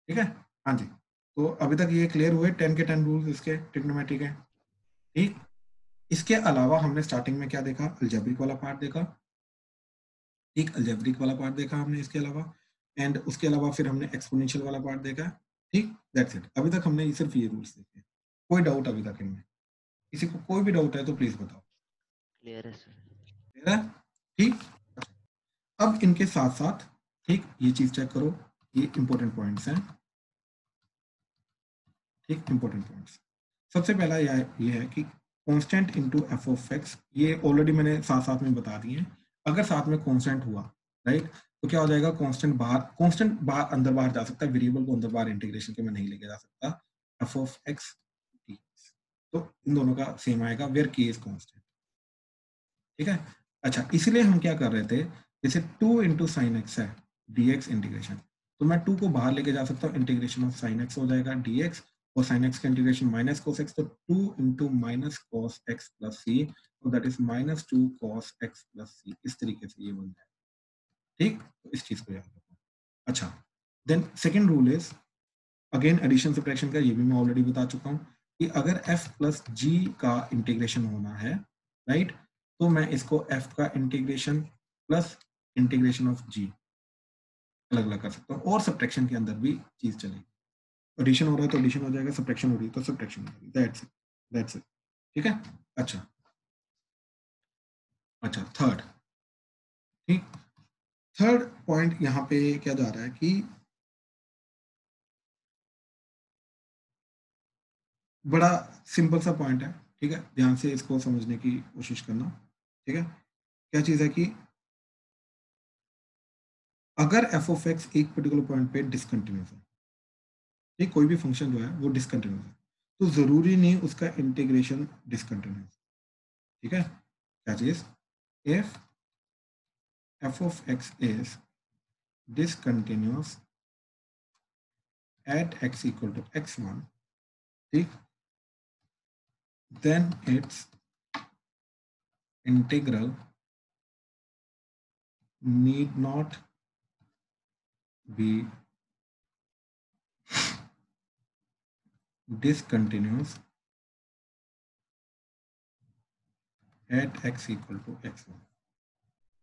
ठीक है। हाँ जी, तो अभी तक ये क्लियर हुए 10 के 10 रूल्स इसके ट्रिग्नोमेट्री के, ठीक। इसके अलावा हमने स्टार्टिंग में क्या देखा, अलजेब्रिक वाला पार्ट देखा, ठीक, अलजेब्रिक वाला पार्ट देखा हमने इसके अलावा, एंड उसके अलावा फिर हमने एक्सपोनेंशियल वाला पार्ट देखा, ठीक, दैट्स इट। अभी तक हमने सिर्फ ये रूल्स देखे, कोई डाउट अभी तक इनमें, किसी को कोई भी डाउट है तो प्लीज बताओ। क्लियर है सर, क्लियर है, ठीक। अब इनके साथ साथ, ठीक, ये चीज चेक करो, ये इंपॉर्टेंट पॉइंट्स हैं, ठीक, इंपॉर्टेंट पॉइंट्स। सबसे पहला ये है कि constant into F of x, ये ऑलरेडी मैंने साथ साथ में बता दिए हैं। अगर साथ में कांस्टेंट हुआ, राइट, तो क्या हो जाएगा, कांस्टेंट बाहर अंदर बाहर जा सकता है, वेरिएबल को अंदर बाहर इंटीग्रेशन के में नहीं लेके जा सकता, एफ ऑफ एक्स, तो इन दोनों का सेम आएगा, वेयर के इज कांस्टेंट, ठीक है। अच्छा, इसलिए हम क्या कर रहे थे, जैसे 2 इंटू साइन एक्स है dx इंटीग्रेशन, तो मैं 2 को बाहर लेके जा सकता हूँ, इंटीग्रेशन ऑफ sin x हो जाएगा dx, और sin x का इंटीग्रेशन माइनस cos x, तो 2 into minus cos x plus सी, तो that is minus 2 cos x plus सी, इस तरीके से ये बन जाएगा। ठीक, तो इस चीज को याद रखो। अच्छा, then second rule is again addition subtraction का, ये भी मैं ऑलरेडी बता चुका हूँ कि अगर f प्लस g का इंटीग्रेशन होना है, राइट, तो मैं इसको f का integration plus integration of g अलग अलग कर सकता हूँ, और सब्ट्रैक्शन के अंदर भी चीज चलेगी। एडिशन हो रहा है तो एडिशन हो जाएगा, सब्ट्रैक्शन हो रही है तो सब्ट्रैक्शन हो जाएगी, दैट्स इट। ठीक है, अच्छा थर्ड, ठीक, थर्ड पॉइंट यहाँ पे क्या जा रहा है कि बड़ा सिंपल सा पॉइंट है, ठीक है, ध्यान से इसको समझने की कोशिश करना। ठीक है, क्या चीज है कि अगर एफ ऑफ एक्स एक पर्टिकुलर पॉइंट पे डिसकंटिन्यूस है, ठीक, कोई भी फंक्शन जो है वो डिसकंटिन्यूस है, तो जरूरी नहीं उसका इंटीग्रेशन डिसकंटिन्यूस। ठीक है, क्या चीज, if f of x is discontinuous at x equal to x1, ठीक, then its integral need not be discontinuous at x equal to x1।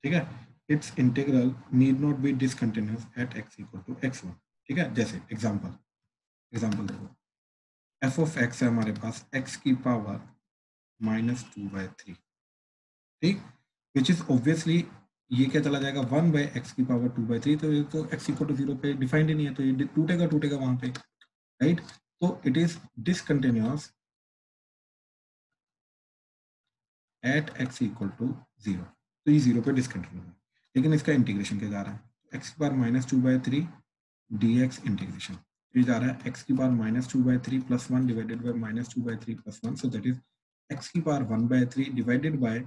ठीक है, its integral need not be discontinuous at x equal to x1। ठीक है, जैसे example देखो, f of x है हमारे पास x की पावर -2/3, ठीक, विच इज ऑब्वियसली ये क्या चला जाएगा 1/x की पावर 2/3, तो ये तो x इक्वल टू 0 पे डिफाइंड ही नहीं है, तो ये टूटेगा वहां पे, राइट, तो it is discontinuous at x equal to 0, तो ये 0 पे डिसकंटिन्यूअस है, लेकिन इसका इंटीग्रेशन क्या जा रहा है, x की पावर -2/3 dx इंटीग्रेशन, ये जा रहा है x की power -2/3 + 1 divided bye -2/3 + 1, so that is x की पावर 1/3 डिवाइडेड बाय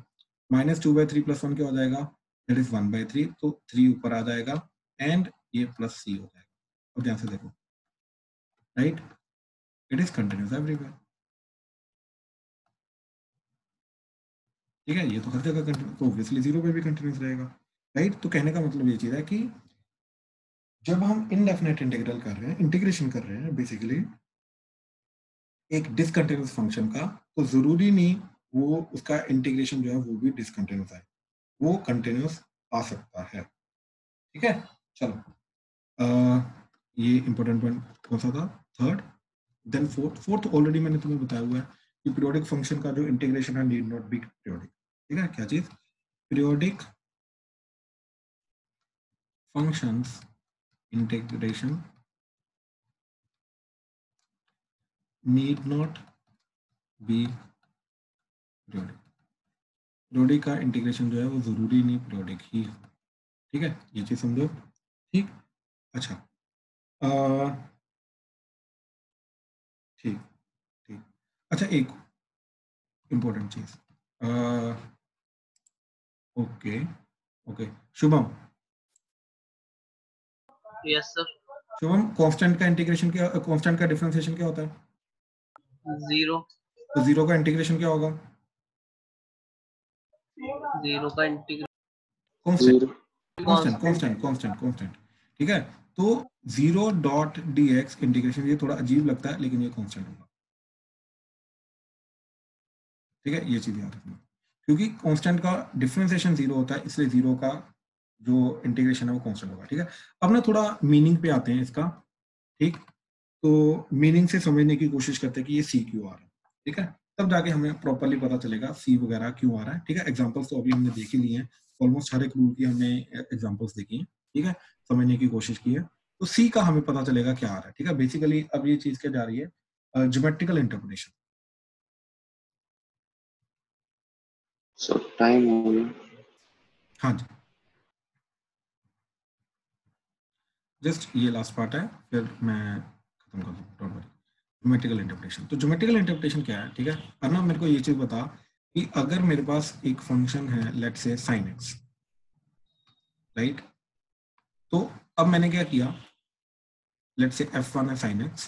-2/3 + 1 क्या हो जाएगा, दैट इज 1/3, तो 3 ऊपर आ जाएगा एंड ये प्लस c हो जाएगा। अब ध्यान से देखो, right, it is continuous everywhere. ठीक है, ये तो हर जगह कंटिन्यूअस, तो ऑब्वियसली 0 पे भी कंटिन्यूअस रहेगा, राइट। तो कहने का मतलब ये चीज है कि जब हम इनडेफिनेट इंटीग्रल कर रहे हैं, इंटीग्रेशन कर रहे हैं बेसिकली एक डिसकंटिन्यूअस फंक्शन का, तो जरूरी नहीं वो उसका इंटीग्रेशन जो है वो भी डिसकंटिन्यूअस है, वो कंटिन्यूअस आ सकता है। ठीक है, चलो ये इंपॉर्टेंट पॉइंट कौन सा था, थर्ड। देन फोर्थ ऑलरेडी मैंने तुम्हें बताया हुआ है कि पीरियोडिक फंक्शन का जो इंटीग्रेशन है नीड नॉट बी पीरियोडिक। ठीक है, क्या चीज, periodic functions integration need not be periodic, periodic का इंटीग्रेशन जो है वो जरूरी नहीं पीरियोडिक ही हो। ठीक है, ये चीज समझो, ठीक, अच्छा ठीक, अच्छा एक इंपॉर्टेंट चीज, okay Shubham, yes sir, Shubham constant का इंटीग्रेशन क्या, कांस्टेंट का डिफरेंशिएशन क्या होता है, 0, तो 0 का इंटीग्रेशन क्या होगा, 0 का इंटीग्रेशन कांस्टेंट। ठीक है, तो 0.dx इंटीग्रेशन, ये थोड़ा अजीब लगता है लेकिन ये कांस्टेंट होगा। ठीक है, ये चीज याद रखना, क्योंकि कांस्टेंट का डिफरेंशिएशन 0 होता है, इसलिए 0 का जो इंटीग्रेशन है वो कांस्टेंट होगा। ठीक है, अब ना थोड़ा मीनिंग पे आते हैं इसका, ठीक, तो मीनिंग से समझने की कोशिश करते हैं कि ये सी क्यों आ रहा है। ठीक है, तब जाके हमें प्रॉपर्ली पता चलेगा सी वगैरह क्यों आ रहा है। ठीक है, एग्जांपल्स तो अभी हमने देख ही लिए हैं, ऑलमोस्ट हर एक रूल की हमने एग्जांपल्स देखी हैं। ठीक है, समझने की कोशिश की है, तो सी का हमें पता चलेगा क्या आ रहा है। ठीक है, बेसिकली अब ये चीज क्या जा रही है, ज्योमेट्रिकल इंटरप्रिटेशन। सर टाइम हो गया। हाँ जी, जस्ट ये लास्ट पार्ट है, फिर मैं खत्म कर दूँ, डोंट वरी। ज्योमेट्रिकल इंटरप्रिटेशन, तो ज्योमेट्रिकल इंटरप्रिटेशन क्या है, ठीक है, अब ना मेरे को ये चीज बता कि अगर मेरे पास एक फंक्शन है let's say sin x, right, तो अब मैंने क्या किया, लेट्स से f1 है sin x,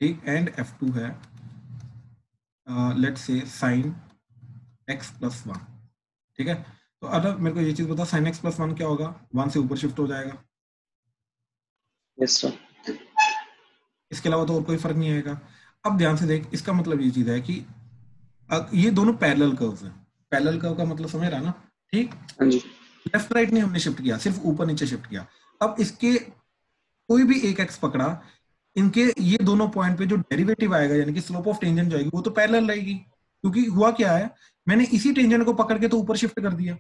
ठीक, एंड f2 है let's say sin x plus 1, ठीक है। तो अब मेरे को ये चीज बता, sin x प्लस 1 क्या होगा, 1 से ऊपर शिफ्ट हो जाएगा, यस सर। इसके अलावा तो और कोई फर्क नहीं आएगा। अब ध्यान से देख, इसका मतलब ये चीज है कि ये दोनों पैरेलल कर्व्स हैं। पैरेलल कर्व का मतलब समझ रहा ना, ठीक। हाँ जी। लेफ्ट राइट नहीं हमने शिफ्ट किया, सिर्फ ऊपर नीचे शिफ्ट किया। अब इसके कोई भी एक एक्स पकड़ा, इनके ये दोनों पॉइंट पे जो डेरिवेटिव आएगा यानी कि स्लोप ऑफ टेंजेंट जाएगी वो तो पैरेलल रहेगी, क्योंकि हुआ क्या है, मैंने इसी टेंजेंट को पकड़ के तो ऊपर शिफ्ट कर दिया,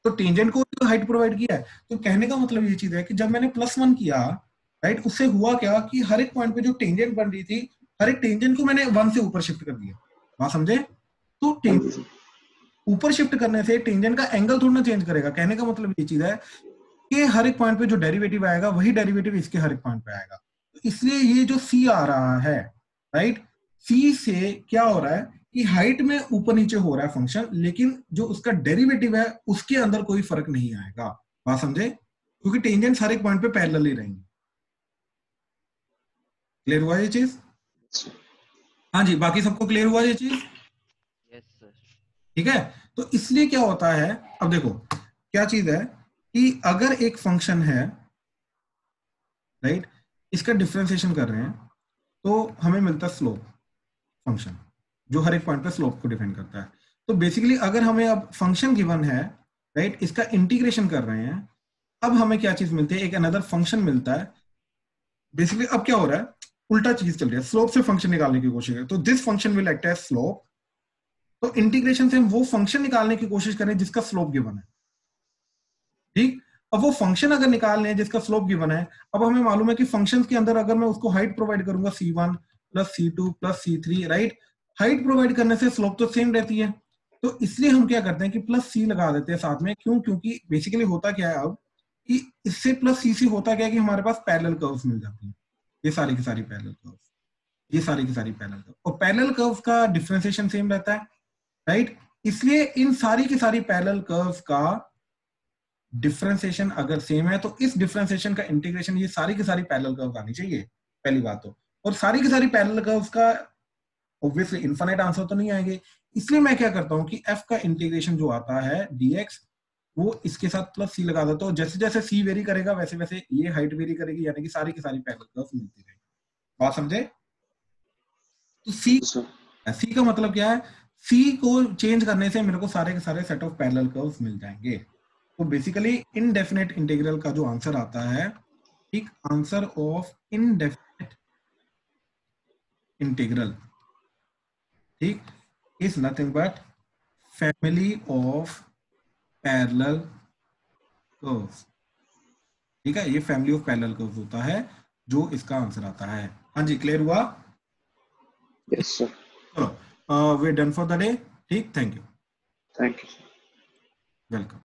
तो टेंजेंट को तो हाइट प्रोवाइड किया है। तो कहने का मतलब ये चीज है कि जब मैंने +1 किया, राइट, उससे हुआ क्या कि हर एक पॉइंट पे जो टेंजेंट बन रही थी, हर एक टेंजेंट को मैंने 1 से ऊपर शिफ्ट कर दिया, बात समझे। तो ऊपर शिफ्ट करने से टेंजेंट का एंगल थोड़ा ना चेंज करेगा। कहने का मतलब ये चीज है कि हर एक पॉइंट पे जो डेरिवेटिव आएगा वही डेरिवेटिव इसके हर एक पॉइंट पे आएगा। तो इसलिए ये जो सी आ रहा है, राइट, सी से क्या हो रहा है कि हाइट में ऊपर नीचे हो रहा है फंक्शन, लेकिन जो उसका डेरिवेटिव है उसके अंदर कोई फर्क नहीं आएगा, बात समझे, क्योंकि टेंजेंट्स हर एक पॉइंट पे पैरेलल ही रहेंगे। क्लियर हुआ ये चीज? हाँ जी, बाकी सबको क्लियर हुआ ये चीज? Yes sir. ठीक है। तो इसलिए क्या होता है, अब देखो क्या चीज है कि अगर एक फंक्शन है, राइट, इसका डिफरेंशिएशन कर रहे हैं तो हमें मिलता है स्लोप फंक्शन, जो हर एक पॉइंट पे स्लोप को डिफाइन करता है। तो बेसिकली अगर हमें अब फंक्शन गिवन है, राइट, इसका इंटीग्रेशन कर रहे हैं, अब हमें क्या चीज मिलती है, एक अनदर फंक्शन मिलता है। बेसिकली अब क्या हो रहा है, उल्टा चीज चल रही है, स्लोप से फंक्शन निकालने की कोशिश है, तो this function will act as slope. तो इंटीग्रेशन से हम वो फंक्शन निकालने की कोशिश करें जिसका स्लोप गिवन है, ठीक। अब वो फंक्शन अगर निकालने हैं जिसका स्लोप गिवन है, अब हमें मालूम है कि फंक्शन के अंदर अगर मैं उसको हाइट प्रोवाइड करूंगा c1 plus c2 plus c3, right, height provide करने से स्लोप तो सेम रहती है। तो इसलिए हम क्या करते हैं कि प्लस c लगा देते हैं साथ में, क्यों, क्योंकि बेसिकली होता क्या है अब कि इससे प्लस c से होता क्या है कि हमारे पास पैरेलल कर्व्स मिल जाती हैं, ये सारी की सारी पैरेलल कर्व्स, ये सारी की सारी पैरेलल कर्व, और पैरेलल कर्व्स का डिफरेंशिएशन सेम रहता है, राइट। इसलिए इन सारी की सारी पैरेलल कर्व्स का डिफरेंशिएशन अगर सेम है तो इस डिफरेंशिएशन का इंटीग्रेशन ये सारी की सारी पैरेलल कर्व्स आनी चाहिए, पहली बात तो। और सारी की सारी पैरेलल कर्व्स का ऑब्वियसली इनफाइनाइट आंसर तो नहीं आएंगे, इसलिए मैं क्या करता हूं कि f का इंटीग्रेशन जो आता है dx, वो इसके साथ प्लस c लगा देता हूं। जैसे जैसे c वेरी करेगा वैसे वैसे ये हाइट वेरी करेगी, यानी कि सारी की सारी पैरेलल कर्व्स मिलती रहेगी, बात समझे। तो c का मतलब क्या है, c को चेंज करने से मेरे को सारे के सारे सेट ऑफ पैरेलल कर्व्स मिल जाएंगे। तो बेसिकली इनडेफिनेट इंटीग्रल का जो आंसर आता है, ठीक, आंसर ऑफ इनडेफिनेट इंटीग्रल, ठीक, is nothing but family of parallel curves, ठीक है, ये फैमिली ऑफ पैरेलल कर्व्स होता है जो इसका आंसर आता है। हाँ जी, क्लियर हुआ? Yes sir. चलो, we done for the day, ठीक, thank you, thank you. Welcome.